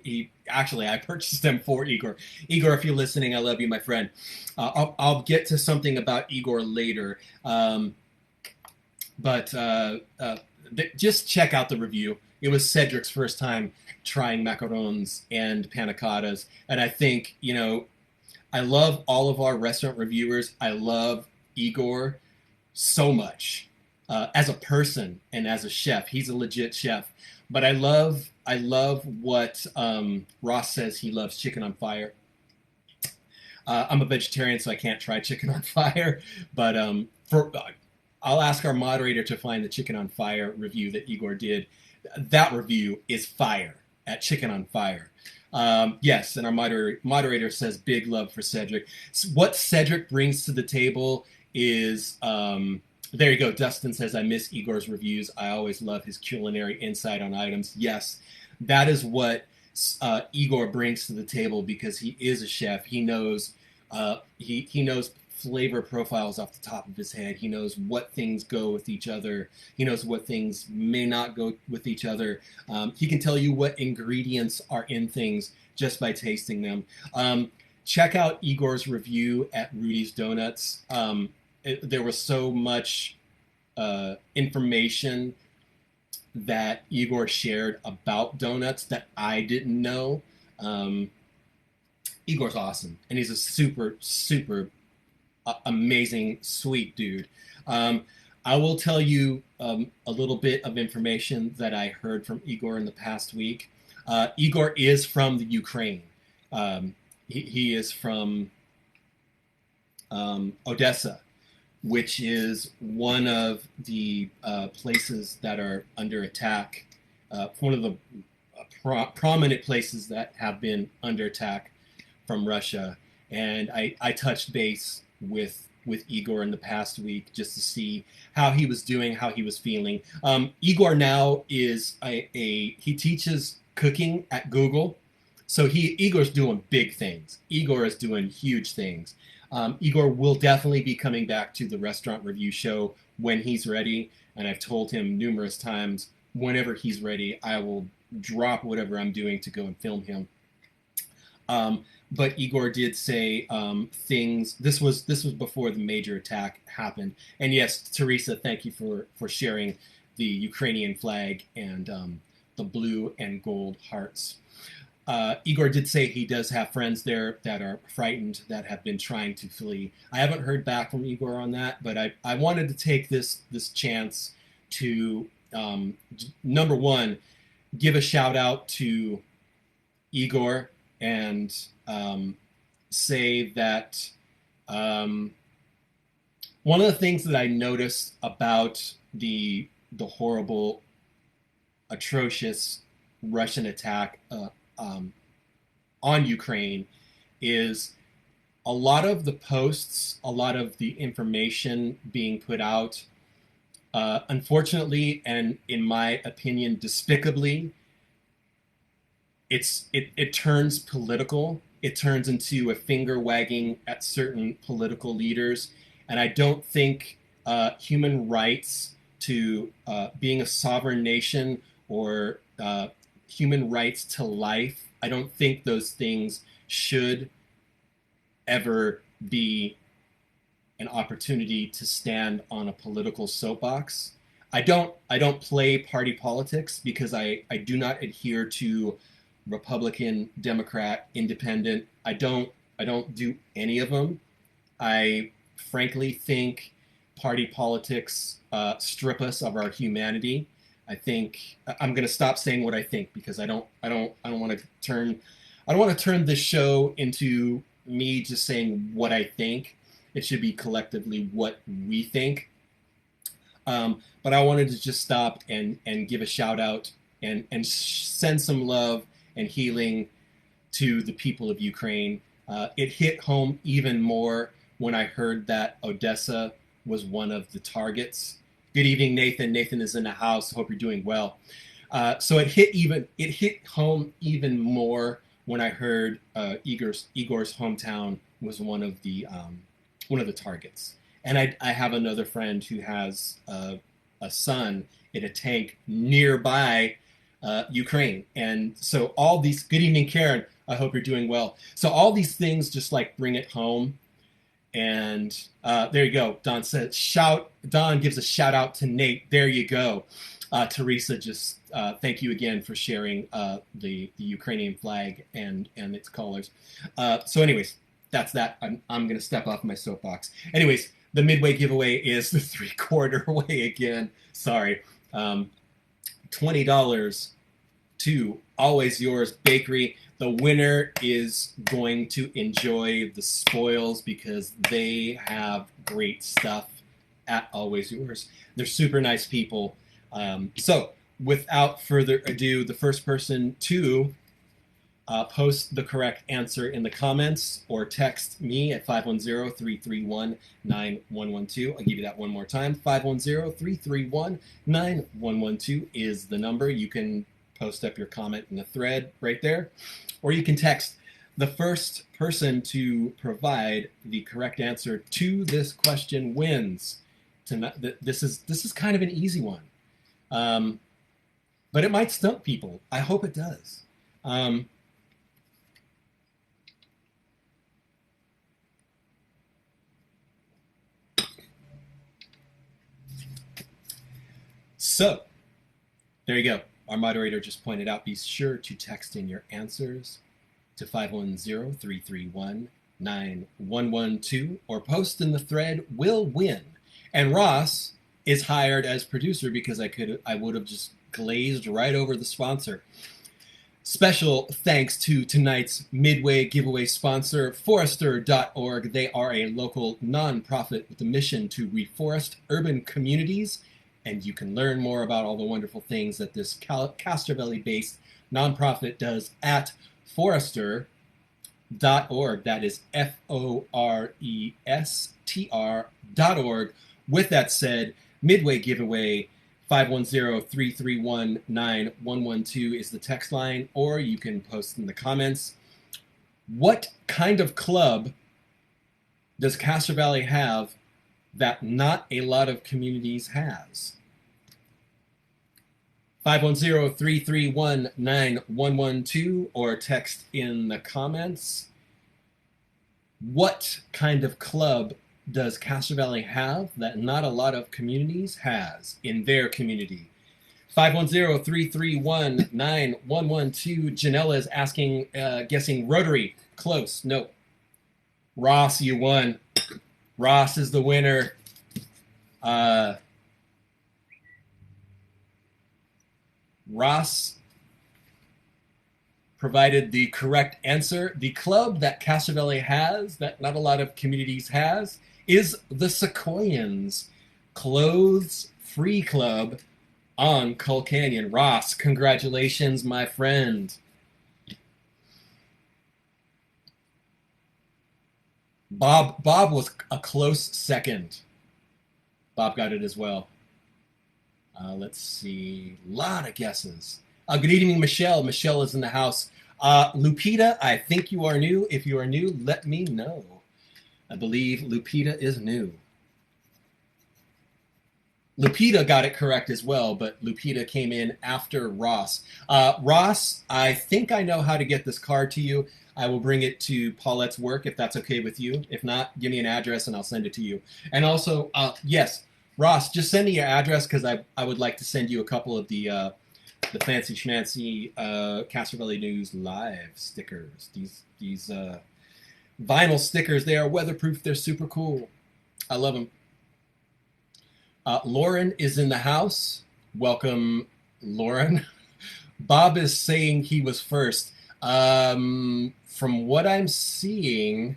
S1: I purchased them for Igor. Igor, if you're listening, I love you, my friend. I'll get to something about Igor later. But just check out the review. It was Cedric's first time trying macarons and panna cottas. And I think, I love all of our restaurant reviewers. I love Igor so much as a person and as a chef. He's a legit chef. But I love what Ross says he loves Chicken on Fire. I'm a vegetarian, so I can't try Chicken on Fire. But I'll ask our moderator to find the Chicken on Fire review that Igor did. That review is fire at Chicken on Fire. Yes, and our moderator says big love for Cedric. So what Cedric brings to the table is, there you go. Dustin says, I miss Igor's reviews. I always love his culinary insight on items. Yes, that is what Igor brings to the table because he is a chef. He knows, he knows flavor profiles off the top of his head. He knows what things go with each other. He knows what things may not go with each other. He can tell you what ingredients are in things just by tasting them. Check out Igor's review at Rudy's Donuts. There was so much information that Igor shared about donuts that I didn't know. Igor's awesome, and he's a super, super amazing, sweet dude. I will tell you a little bit of information that I heard from Igor in the past week. Igor is from the Ukraine. He is from Odessa, which is one of the places that are under attack, one of the prominent places that have been under attack from Russia. And I touched base with Igor in the past week just to see how he was doing, how he was feeling. Igor now is he teaches cooking at Google. So Igor's doing big things. Igor is doing huge things. Igor will definitely be coming back to the restaurant review show when he's ready. And I've told him numerous times, whenever he's ready, I will drop whatever I'm doing to go and film him. But Igor did say things. This was before the major attack happened. And yes, Teresa, thank you for sharing the Ukrainian flag and the blue and gold hearts. Igor did say he does have friends there that are frightened, that have been trying to flee. I haven't heard back from Igor on that, but I wanted to take this chance to, number one, give a shout out to Igor and say that one of the things that I noticed about the horrible, atrocious Russian attack on Ukraine is a lot of the posts, a lot of the information being put out, unfortunately, and in my opinion, despicably, it turns political. It turns into a finger wagging at certain political leaders, and I don't think human rights to being a sovereign nation or human rights to life. I don't think those things should ever be an opportunity to stand on a political soapbox. I don't play party politics because I do not adhere to Republican, Democrat, Independent. I don't do any of them. I frankly think party politics strip us of our humanity. I think I'm going to stop saying what I think because I don't want to turn this show into me just saying what I think. It should be collectively what we think. But I wanted to just stop and give a shout out and send some love and healing to the people of Ukraine. It hit home even more when I heard that Odessa was one of the targets. Good evening, Nathan. Nathan is in the house. Hope you're doing well. So it hit home even more when I heard Igor's hometown was one of the targets. And I have another friend who has a son in a tank nearby Ukraine. And so all these, good evening, Karen. I hope you're doing well. So all these things just like bring it home. And there you go. Don says, Don gives a shout out to Nate. There you go. Teresa, just thank you again for sharing the Ukrainian flag and its colors. So anyways, that's that. I'm going to step off my soapbox. Anyways, the midway giveaway is the 3/4 way again. Sorry. $20 to Always Yours Bakery. The winner is going to enjoy the spoils because they have great stuff at Always Yours. They're super nice people. So without further ado, the first person to post the correct answer in the comments or text me at 510-331-9112. I'll give you that one more time. 510-331-9112 is the number. You can post up your comment in the thread right there, or you can text. The first person to provide the correct answer to this question wins. This is kind of an easy one, but it might stump people. I hope it does. So, there you go. Our moderator just pointed out, be sure to text in your answers to 510-331-9112 or post in the thread will win. And Ross is hired as producer because I would have just glazed right over the sponsor. Special thanks to tonight's Midway giveaway sponsor, Forester.org. They are a local nonprofit with a mission to reforest urban communities. And you can learn more about all the wonderful things that this Castro Valley-based nonprofit does at Forester.org. That is FORESTR.org. With that said, Midway giveaway 510-331-9112 is the text line, or you can post in the comments. What kind of club does Castro Valley have that not a lot of communities has? 510-331-9112 or text in the comments. What kind of club does Castro Valley have that not a lot of communities has in their community? 510-331-9112. Janella is asking, guessing Rotary. Close. No. Ross, you won. Ross is the winner. Ross provided the correct answer. The club that Castro Valley has, that not a lot of communities has, is the Sequoians Clothes-Free Club on Cull Canyon. Ross, congratulations, my friend. Bob was a close second. Bob got it as well. Let's see. A lot of guesses. Good evening, Michelle. Michelle is in the house. Lupita, I think you are new. If you are new, let me know. I believe Lupita is new. Lupita got it correct as well, but Lupita came in after Ross. Ross, I think I know how to get this card to you. I will bring it to Paulette's work if that's okay with you. If not, give me an address and I'll send it to you. And also, yes, Ross, just send me your address because I would like to send you a couple of the fancy schmancy Castro Valley News live stickers. These vinyl stickers, they are weatherproof. They're super cool. I love them. Lauren is in the house. Welcome, Lauren. Bob is saying he was first. From what I'm seeing,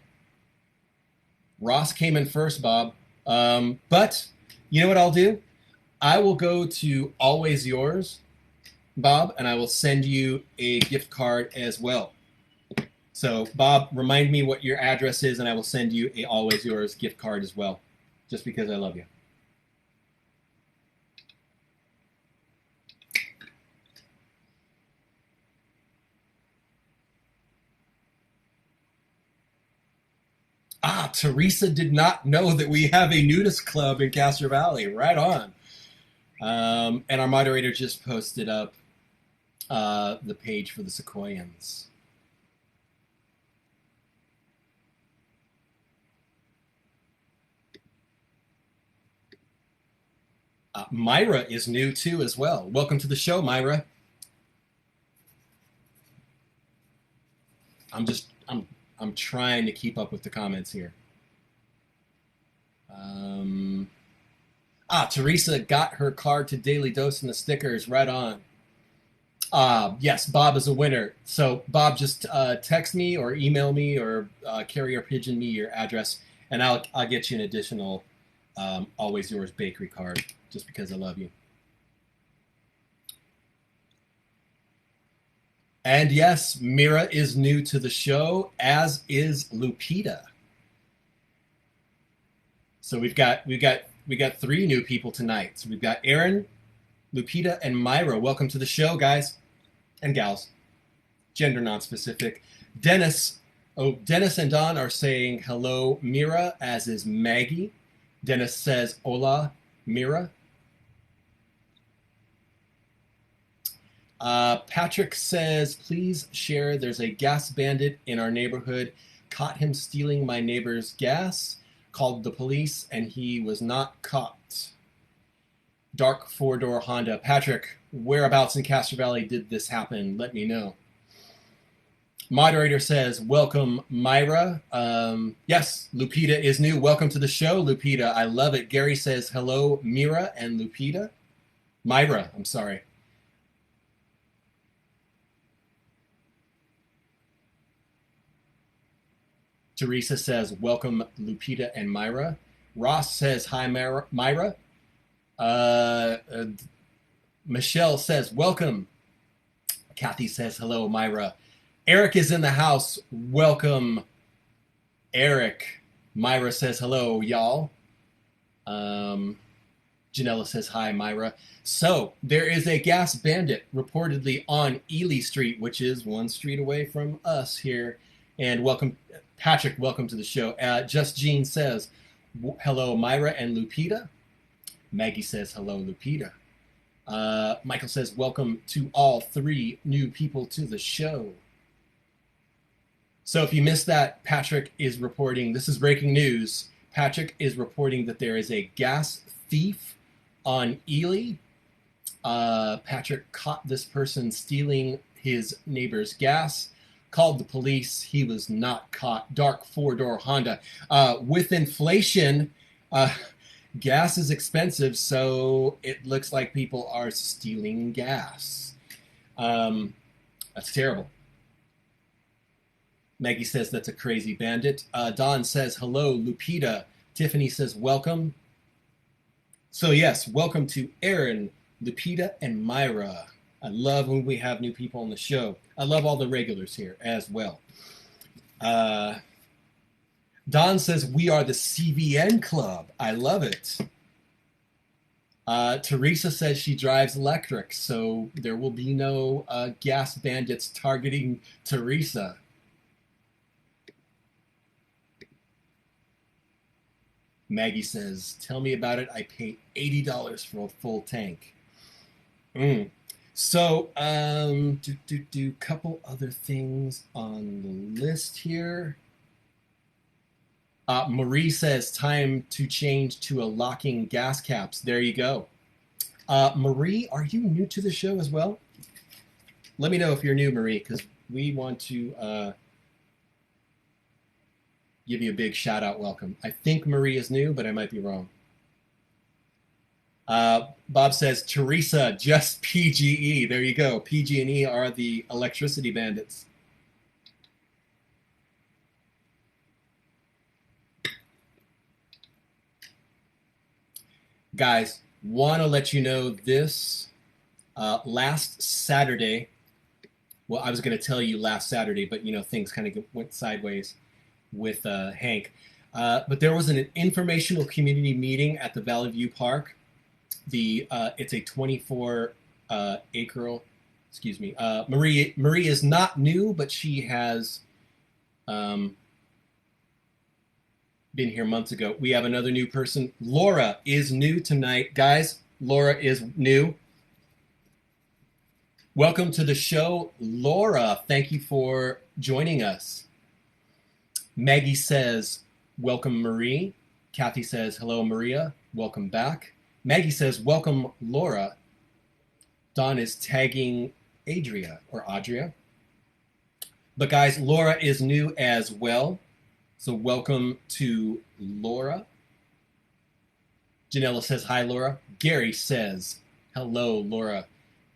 S1: Ross came in first, Bob. But you know what I'll do? I will go to Always Yours, Bob, and I will send you a gift card as well. So, Bob, remind me what your address is, and I will send you a Always Yours gift card as well, just because I love you. Teresa did not know that we have a nudist club in Castro Valley. Right on. And our moderator just posted up the page for the Sequoians. Myra is new too as well. Welcome to the show, Myra. I'm trying to keep up with the comments here. Teresa got her card to Daily Dose and the stickers. Right on. Yes, Bob is a winner. So, Bob, just text me or email me or carrier pigeon me your address, and I'll get you an additional Always Yours bakery card just because I love you. And yes, Myra is new to the show, as is Lupita. So we've got 3 new people tonight. So we've got Aaron, Lupita, and Myra. Welcome to the show, guys and gals. Gender non-specific. Dennis and Don are saying hello, Myra, as is Maggie. Dennis says hola, Myra. Patrick says, please share, there's a gas bandit in our neighborhood. Caught him stealing my neighbor's gas. Called the police, and he was not caught. Dark 4-door Honda. Patrick, whereabouts in Castro Valley did this happen? Let me know. Moderator says, welcome, Myra. Yes, Lupita is new. Welcome to the show, Lupita. I love it. Gary says, hello, Myra and Lupita. Myra, I'm sorry. Teresa says, welcome, Lupita and Myra. Ross says, hi, Myra. Michelle says, welcome. Kathy says, hello, Myra. Eric is in the house. Welcome, Eric. Myra says, hello, y'all. Janella says, hi, Myra. So, there is a gas bandit reportedly on Ely Street, which is 1 street away from us here. And welcome, Patrick, welcome to the show. Just Jean says, hello, Myra and Lupita. Maggie says, hello, Lupita. Michael says, welcome to all 3 new people to the show. So if you missed that, Patrick is reporting, this is breaking news. Patrick is reporting that there is a gas thief on Ely. Patrick caught this person stealing his neighbor's gas. Called the police. He was not caught. Dark 4-door Honda. With inflation, gas is expensive, so it looks like people are stealing gas. That's terrible. Maggie says that's a crazy bandit. Don says, hello, Lupita. Tiffany says, welcome. So yes, welcome to Aaron, Lupita, and Myra. I love when we have new people on the show. I love all the regulars here as well. Don says, we are the CVN Club. I love it. Teresa says she drives electric, so there will be no gas bandits targeting Teresa. Maggie says, tell me about it. I pay $80 for a full tank. So, couple other things on the list here. Marie says, time to change to a locking gas caps. There you go. Marie, are you new to the show as well? Let me know if you're new, Marie, because we want to give you a big shout-out welcome. I think Marie is new, but I might be wrong. Bob says, Teresa, just PGE. There you go. PG&E are the electricity bandits. Guys, want to let you know this. Last Saturday, well, I was going to tell you last Saturday, but, things kind of went sideways with Hank. But there was an informational community meeting at the Valley View Park. It's a 24 acre. Excuse me. Marie is not new, but she has been here months ago. We have another new person. Laura is new tonight, guys. Laura is new. Welcome to the show, Laura. Thank you for joining us. Maggie says, welcome, Marie. Kathy says, hello, Maria. Welcome back. Maggie says, welcome, Laura. Don is tagging Adria. But guys, Laura is new as well. So welcome to Laura. Janella says, hi, Laura. Gary says, hello, Laura.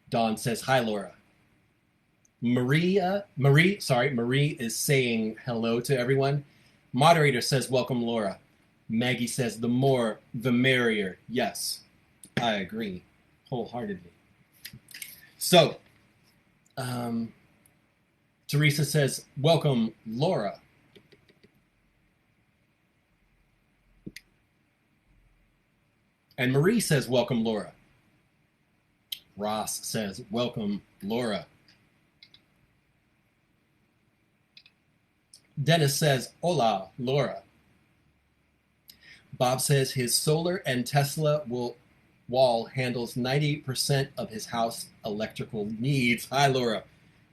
S1: Dawn says, hi, Laura. Marie is saying hello to everyone. Moderator says, welcome, Laura. Maggie says, the more, the merrier. Yes, I agree wholeheartedly. So, Teresa says, welcome, Laura. And Marie says, welcome, Laura. Ross says, welcome, Laura. Dennis says, hola, Laura. Bob says his solar and Tesla wall handles 90% of his house electrical needs. Hi, Laura.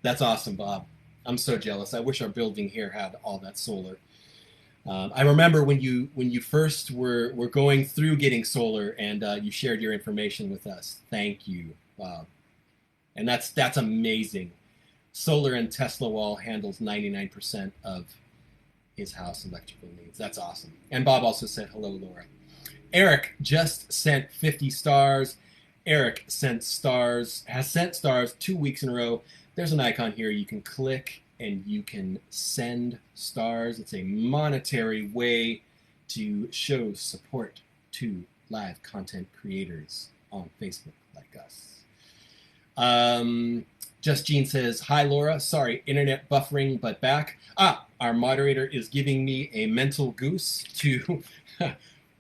S1: That's awesome, Bob. I'm so jealous. I wish our building here had all that solar. I remember when you first were going through getting solar and you shared your information with us. Thank you, Bob. And that's amazing. Solar and Tesla wall handles 99% of his house electrical needs. That's awesome. And Bob also said, hello, Laura. Eric just sent 50 stars. Eric has sent stars 2 weeks in a row. There's an icon here you can click and you can send stars. It's a monetary way to show support to live content creators on Facebook like us. Just Jean says, hi, Laura. Sorry, internet buffering, but back. Our moderator is giving me a mental goose to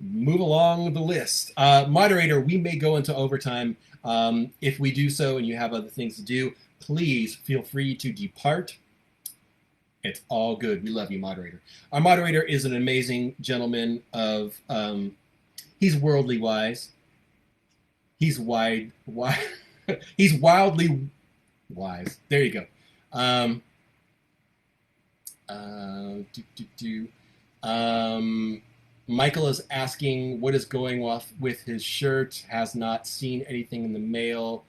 S1: move along the list. Moderator, we may go into overtime. If we do so and you have other things to do, please feel free to depart. It's all good. We love you, moderator. Our moderator is an amazing gentleman of, he's worldly wise. He's he's wildly wise. There you go. Michael is asking what is going off with his shirt. Has not seen anything in the mail.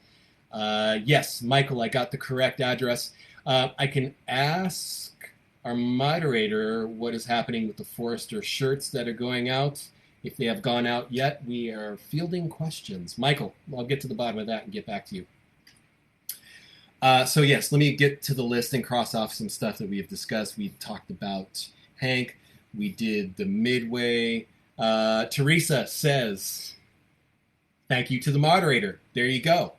S1: Yes, Michael, I got the correct address. I can ask our moderator what is happening with the Forester shirts that are going out. If they have gone out yet, we are fielding questions. Michael, I'll get to the bottom of that and get back to you. So yes, let me get to the list and cross off some stuff that we have discussed. We've talked about Hank. We did the Midway. Teresa says, thank you to the moderator. There you go.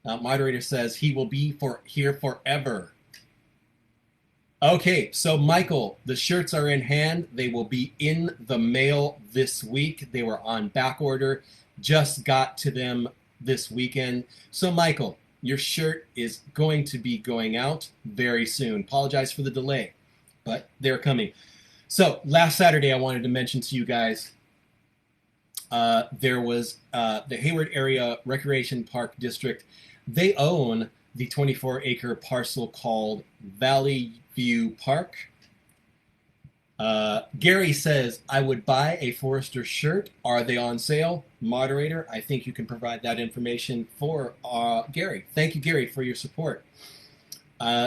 S1: Moderator says he will be here forever. Okay, so Michael, the shirts are in hand. They will be in the mail this week. They were on back order. Just got to them this weekend. So, Michael, your shirt is going to be going out very soon. Apologize for the delay, but they're coming. So, last Saturday, I wanted to mention to you guys there was the Hayward Area Recreation Park District. They own the 24-acre parcel called Valley View Park. Gary says, I would buy a Forester shirt. Are they on sale? Moderator, I think you can provide that information for Gary. Thank you, Gary, for your support.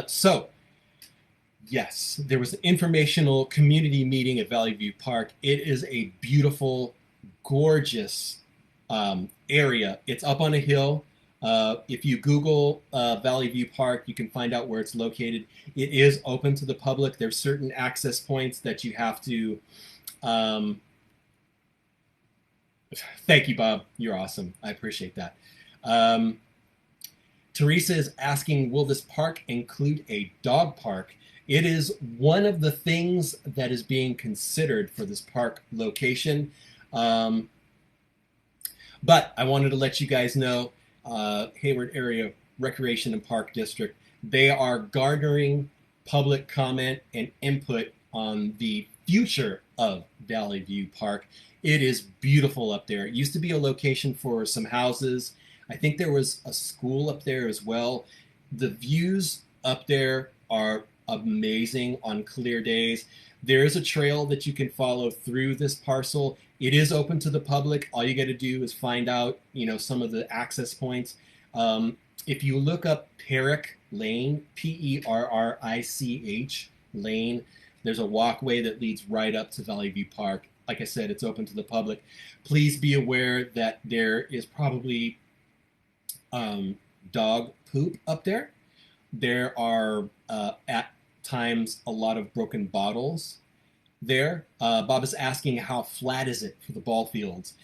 S1: So, yes, there was an informational community meeting at Valley View Park. It is a beautiful, gorgeous area. It's up on a hill. If you Google Valley View Park, you can find out where it's located. It is open to the public. There's certain access points that you have to... Thank you, Bob. You're awesome. I appreciate that. Teresa is asking, will this park include a dog park? It is one of the things that is being considered for this park location. But I wanted to let you guys know, Hayward Area Recreation and Park District, they are garnering public comment and input on the future of Valley View Park. It is beautiful up there. It used to be a location for some houses. I think there was a school up there as well. The views up there are amazing on clear days. There is a trail that you can follow through this parcel. It is open to the public. All you got to do is find out, some of the access points. If you look up Perrick Lane, Perrich Lane, there's a walkway that leads right up to Valley View Park. Like I said, it's open to the public. Please be aware that there is probably dog poop up there. There are, at times, a lot of broken bottles there. Bob is asking, how flat is it for the ball fields?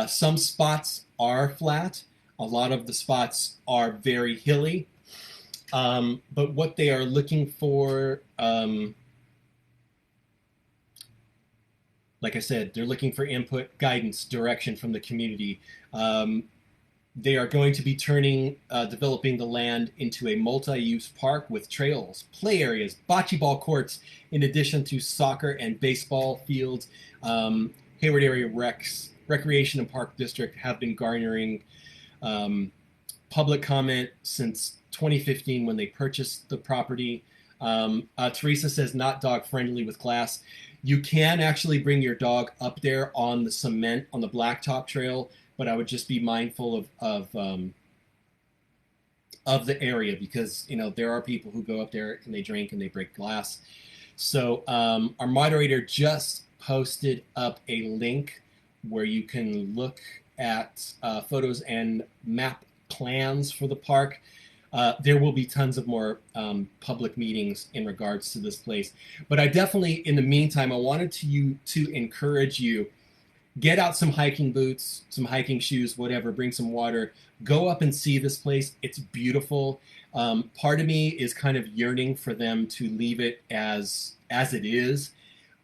S1: Some spots are flat. A lot of the spots are very hilly. But what they are looking for, like I said, they're looking for input, guidance, direction from the community. They are going to be developing the land into a multi-use park with trails, play areas, bocce ball courts, in addition to soccer and baseball fields. Hayward Area Recreation and Park District have been garnering public comment since 2015 when they purchased the property. Teresa says, not dog friendly with glass. You can actually bring your dog up there on the cement, on the blacktop trail, but I would just be mindful of the area because, there are people who go up there and they drink and they break glass. So our moderator just posted up a link where you can look at photos and map plans for the park. There will be tons of more public meetings in regards to this place. But I definitely, in the meantime, I wanted to encourage you, get out some hiking boots, some hiking shoes, whatever, bring some water, go up and see this place. It's beautiful. Part of me is kind of yearning for them to leave it as it is.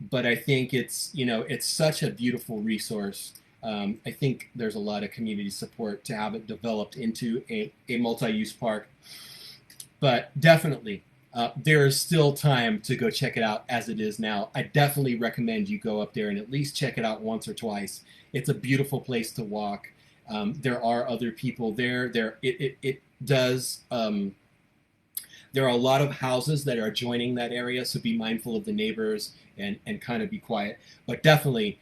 S1: But I think it's such a beautiful resource. I think there's a lot of community support to have it developed into a multi-use park. But definitely, there is still time to go check it out as it is now. I definitely recommend you go up there and at least check it out once or twice. It's a beautiful place to walk. There are other people there. It does. There are a lot of houses that are joining that area, so be mindful of the neighbors and kind of be quiet. But definitely,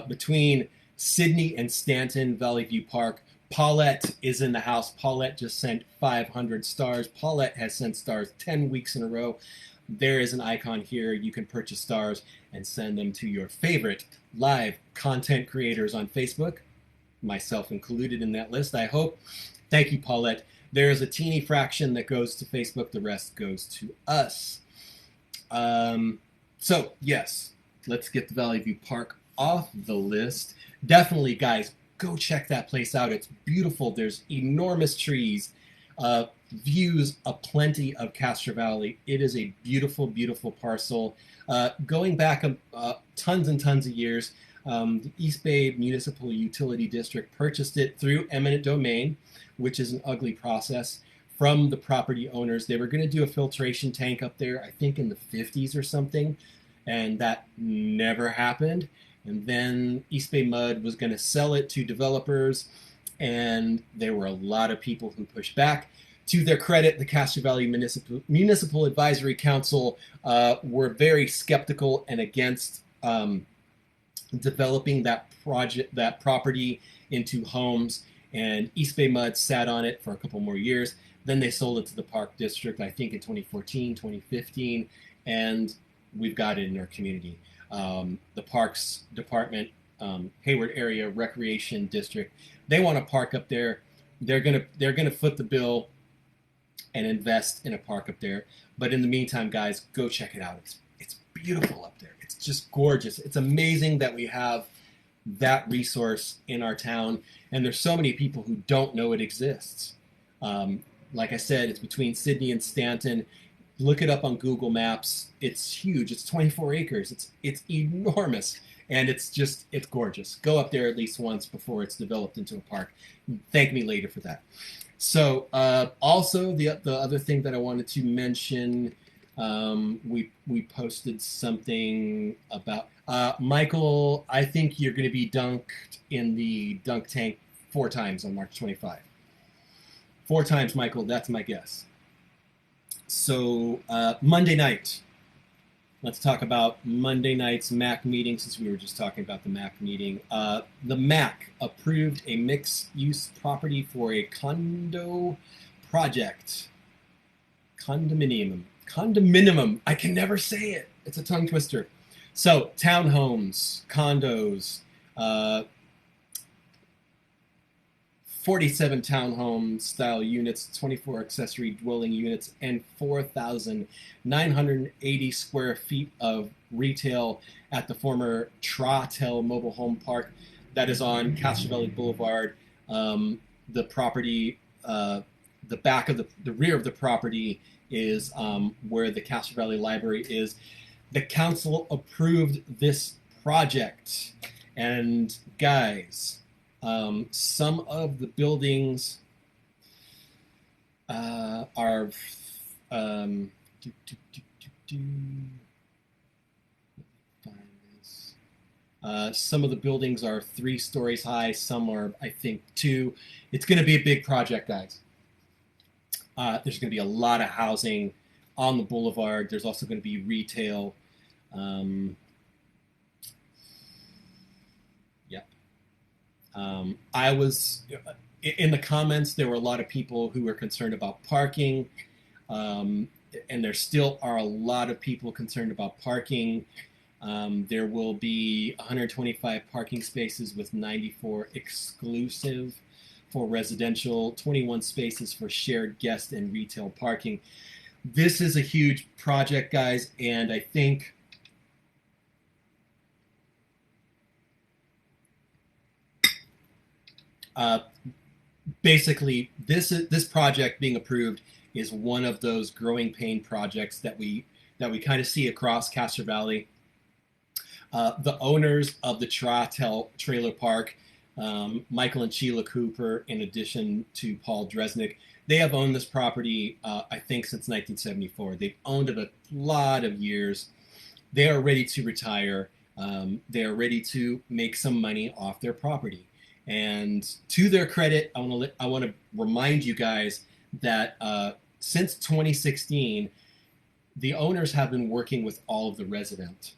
S1: between Sydney and Stanton, Valley View Park, Paulette is in the house. Paulette just sent 500 stars. Paulette has sent stars 10 weeks in a row. There is an icon here. You can purchase stars and send them to your favorite live content creators on Facebook, myself included in that list, I hope. Thank you, Paulette. There is a teeny fraction that goes to Facebook. The rest goes to us. So, yes, let's get the Valley View Park off the list. Definitely, guys, go check that place out. It's beautiful. There's enormous trees, views aplenty of Castro Valley. It is a beautiful, beautiful parcel. Going back tons and tons of years, The East Bay Municipal Utility District purchased it through eminent domain, which is an ugly process, from the property owners. They were going to do a filtration tank up there, I think in the 50s or something, and that never happened. And then East Bay Mud was going to sell it to developers, and there were a lot of people who pushed back. To their credit, the Castro Valley Municipal Advisory Council were very skeptical and against developing that property into homes, and East Bay Mud sat on it for a couple more years. Then they sold it to the Park District, I think in 2014, 2015, and we've got it in our community. The Parks Department, Hayward Area Recreation District, they want a park up there. They're gonna foot the bill and invest in a park up there. But in the meantime, guys, go check it out. It's beautiful up there. It's just gorgeous. It's amazing that we have that resource in our town, and there's so many people who don't know it exists. Like I said, it's between Sydney and Stanton. Look it up on Google Maps. It's huge. It's 24 acres. It's enormous, and it's gorgeous. Go up there at least once before it's developed into a park. Thank me later for that. So also the other thing that I wanted to mention, we posted something about Michael. I think you're going to be dunked in the dunk tank 4 times on March 25. 4 times, Michael. That's my guess. So Monday night. Let's talk about Monday night's MAC meeting, since we were just talking about the MAC meeting. The MAC approved a mixed-use property for a condo project. Condominium. I can never say it. It's a tongue twister. So, townhomes, condos, 47 townhome-style units, 24 accessory dwelling units, and 4,980 square feet of retail at the former Trottel Mobile Home Park that is on Castro Valley Boulevard. The property, the rear of the property is where the Castro Valley Library is. The council approved this project, and guys, some of the buildings are some of the buildings are 3 stories high. Some are, I think, 2. It's going to be a big project, guys. There's going to be a lot of housing on the boulevard. There's also going to be retail. I was in the comments. There were a lot of people who were concerned about parking, and there still are a lot of people concerned about parking. There will be 125 parking spaces with 94 exclusive for residential, 21 spaces for shared guest and retail parking. This is a huge project, guys, and I think basically this project being approved is one of those growing pain projects that we kind of see across Castro Valley. The owners of the Trottel Trailer Park, Michael and Sheila Cooper, in addition to Paul Dresnick, they have owned this property, I think, since 1974. They've owned it a lot of years. They are ready to retire. They are ready to make some money off their property. And to their credit, I want to remind you guys that since 2016, the owners have been working with all of the residents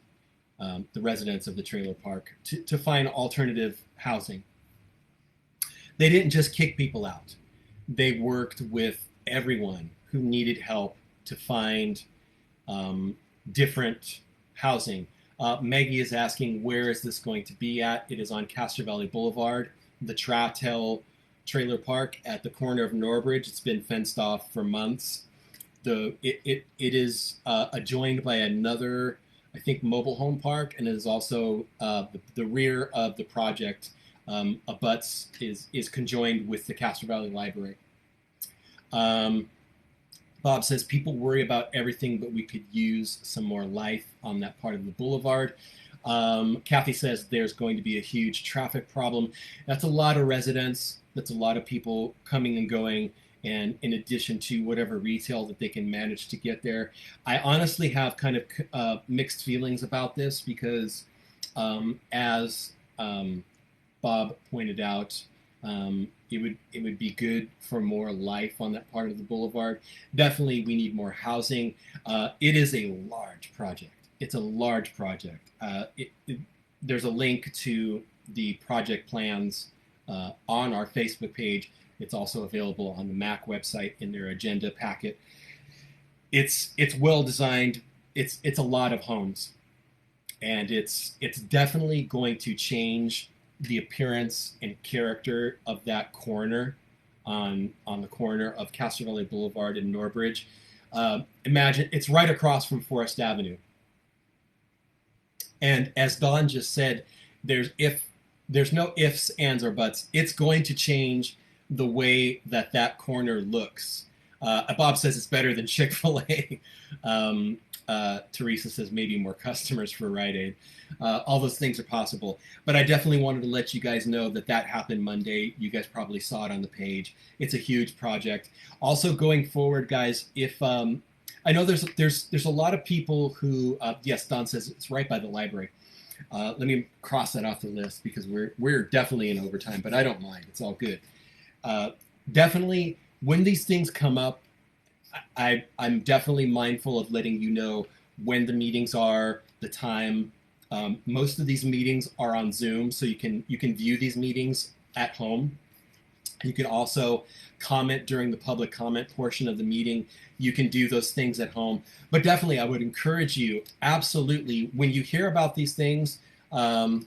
S1: of the trailer park to find alternative housing. They didn't just kick people out. They worked with everyone who needed help to find different housing. Maggie is asking, where is this going to be at? It is on Castro Valley Boulevard, the Trottel Trailer Park at the corner of Norbridge. It's been fenced off for months. It is adjoined by another, I think, mobile home park, and it is also the rear of the project is conjoined with the Castro Valley Library. Bob says people worry about everything, but we could use some more life on that part of the boulevard. Kathy says there's going to be a huge traffic problem. That's a lot of residents. That's a lot of people coming and going. And in addition to whatever retail that they can manage to get there, I honestly have kind of mixed feelings about this because, as Bob pointed out, it would be good for more life on that part of the boulevard. Definitely, we need more housing. It is a large project. It's a large project. There's a link to the project plans on our Facebook page. It's also available on the MAC website in their agenda packet. It's well designed. It's a lot of homes, and it's definitely going to change the appearance and character of that corner on the corner of Castro Valley Boulevard and Norbridge. Imagine it's right across from Forest Avenue. And as Don just said, there's no ifs, ands, or buts. It's going to change the way that corner looks. Bob says it's better than Chick-fil-A. Teresa says maybe more customers for Rite Aid. All those things are possible. But I definitely wanted to let you guys know that happened Monday. You guys probably saw it on the page. It's a huge project. Also going forward, guys, if I know there's a lot of people who yes, Don says it's right by the library. Let me cross that off the list because we're definitely in overtime, but I don't mind. It's all good. Definitely, when these things come up, I'm definitely mindful of letting you know when the meetings are, the time. Most of these meetings are on Zoom, so you can view these meetings at home. You can also comment during the public comment portion of the meeting. You can do those things at home. But definitely, I would encourage you, absolutely, when you hear about these things, Paulette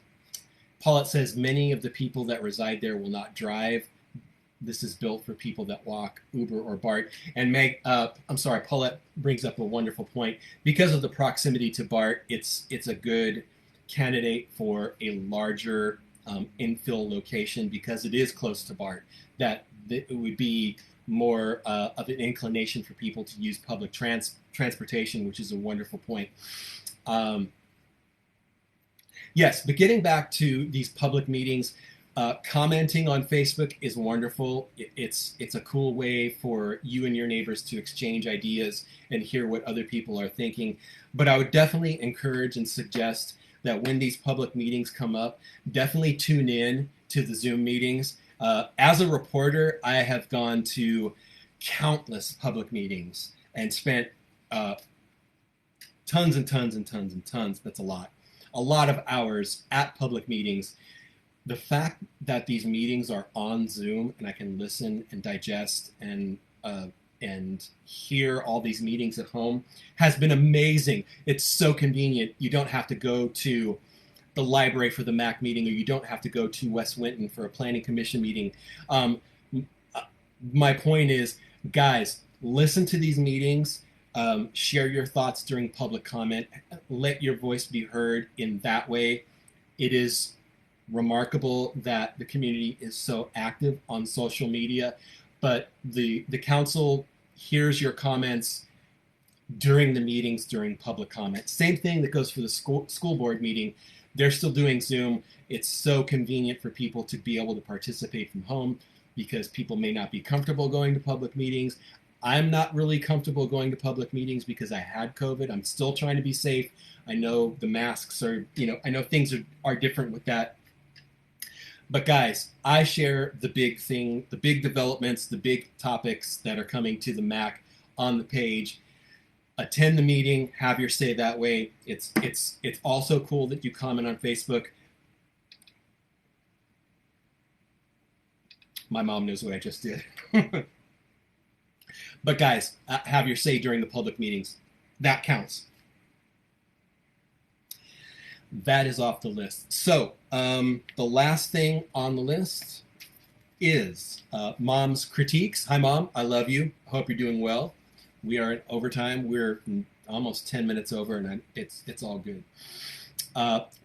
S1: says many of the people that reside there will not drive. This is built for people that walk, Uber, or BART. And Meg, I'm sorry, Paulette brings up a wonderful point. Because of the proximity to BART, it's a good candidate for a larger infill location because it is close to BART. That it would be more of an inclination for people to use public transportation, which is a wonderful point. Yes, but getting back to these public meetings, commenting on Facebook is wonderful. It's a cool way for you and your neighbors to exchange ideas and hear what other people are thinking. But I would definitely encourage and suggest that when these public meetings come up, definitely tune in to the Zoom meetings. As a reporter, I have gone to countless public meetings and spent tons and tons and tons and tons. That's a lot of hours at public meetings. The fact that these meetings are on Zoom and I can listen and digest and hear all these meetings at home has been amazing. It's so convenient. You don't have to go to the library for the MAC meeting, or you don't have to go to West Winton for a planning commission meeting. My point is, guys, listen to these meetings, share your thoughts during public comment, let your voice be heard in that way. It is remarkable that the community is so active on social media, but the council hears your comments during the meetings, during public comment. Same thing that goes for the school board meeting. They're still doing Zoom. It's so convenient for people to be able to participate from home because people may not be comfortable going to public meetings. I'm not really comfortable going to public meetings because I had COVID. I'm still trying to be safe. I know the masks are, I know things are different with that. But guys, I share the big thing, the big developments, the big topics that are coming to the MAC on the page. Attend the meeting, have your say that way. It's also cool that you comment on Facebook. My mom knows what I just did. But guys, have your say during the public meetings. That counts. That is off the list. So the last thing on the list is Mom's critiques. Hi, Mom. I love you. Hope you're doing well. We are in overtime. We're almost 10 minutes over, and it's all good.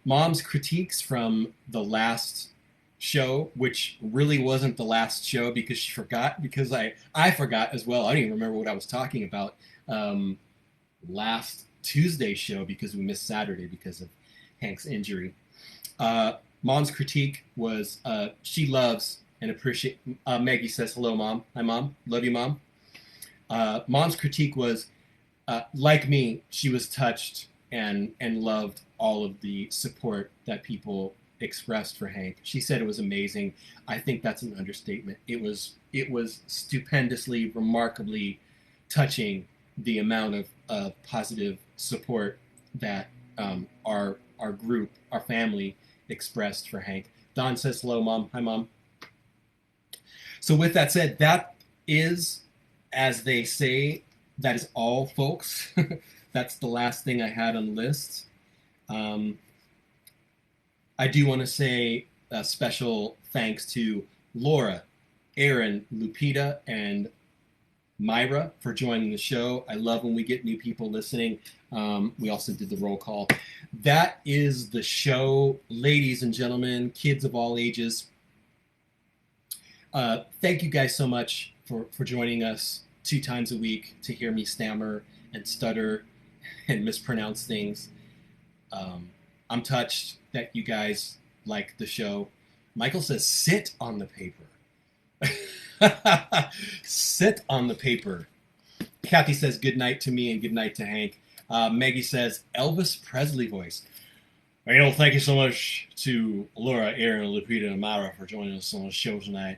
S1: Mom's critiques from the last show, which really wasn't the last show because she forgot, because I forgot as well. I don't even remember what I was talking about last Tuesday's show because we missed Saturday because of Hank's injury. Mom's critique was she loves and appreciate. Maggie says hello, Mom. Hi, Mom. Love you, Mom. Mom's critique was like me. She was touched and loved all of the support that people expressed for Hank. She said it was amazing. I think that's an understatement. It was stupendously, remarkably touching, the amount of positive support that our group, our family, expressed for Hank. Don says hello, Mom. Hi, Mom. So with that said, that is, as they say, that is all, folks. That's the last thing I had on the list. I do want to say a special thanks to Laura, Aaron, Lupita, and Myra for joining the show. I love when we get new people listening. We also did the roll call. That is the show, ladies and gentlemen, kids of all ages. Thank you guys so much for joining us 2 times a week to hear me stammer and stutter and mispronounce things. I'm touched that you guys like the show. Michael says, sit on the paper. Sit on the paper. Kathy says, good night to me and good night to Hank. Maggie says, Elvis Presley voice. Thank you so much to Laura, Aaron, Lupita, and Myra for joining us on the show tonight.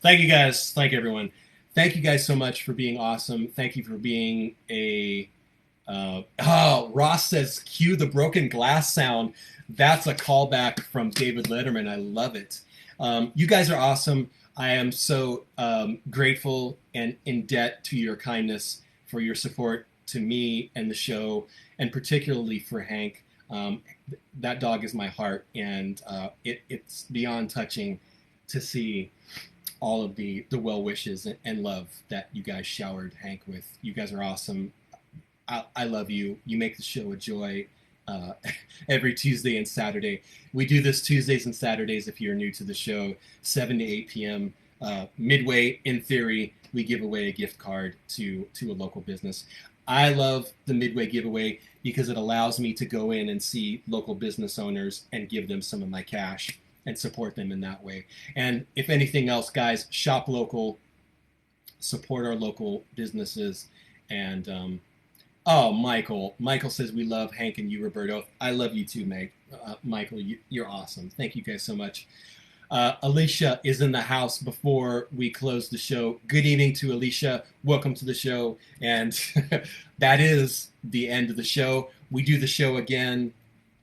S1: Thank you guys. Thank everyone. Thank you guys so much for being awesome. Thank you for being a... Ross says, cue the broken glass sound. That's a callback from David Letterman. I love it. You guys are awesome. I am so grateful and in debt to your kindness for your support to me and the show, and particularly for Hank. That dog is my heart, and it's beyond touching to see all of the well wishes and love that you guys showered Hank with. You guys are awesome. I love you. You make the show a joy every Tuesday and Saturday. We do this Tuesdays and Saturdays if you're new to the show, 7 to 8 p.m. Midway, in theory, we give away a gift card to a local business. I love the Midway giveaway because it allows me to go in and see local business owners and give them some of my cash and support them in that way. And if anything else, guys, shop local, support our local businesses, and Michael says we love Hank and you, Roberto. I love you too, Meg. Michael, you're awesome. Thank you guys so much. Alicia is in the house before we close the show. Good evening to Alicia. Welcome to the show. And that is the end of the show. We do the show again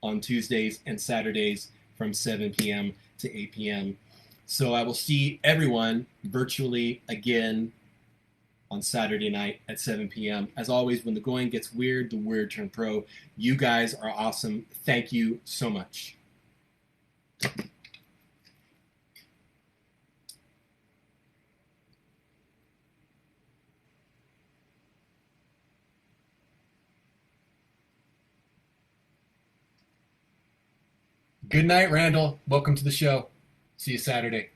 S1: on Tuesdays and Saturdays from 7 p.m. to 8 p.m. So I will see everyone virtually again on Saturday night at 7 p.m. As always, when the going gets weird, the weird turn pro. You guys are awesome. Thank you so much. Good night, Randall. Welcome to the show. See you Saturday.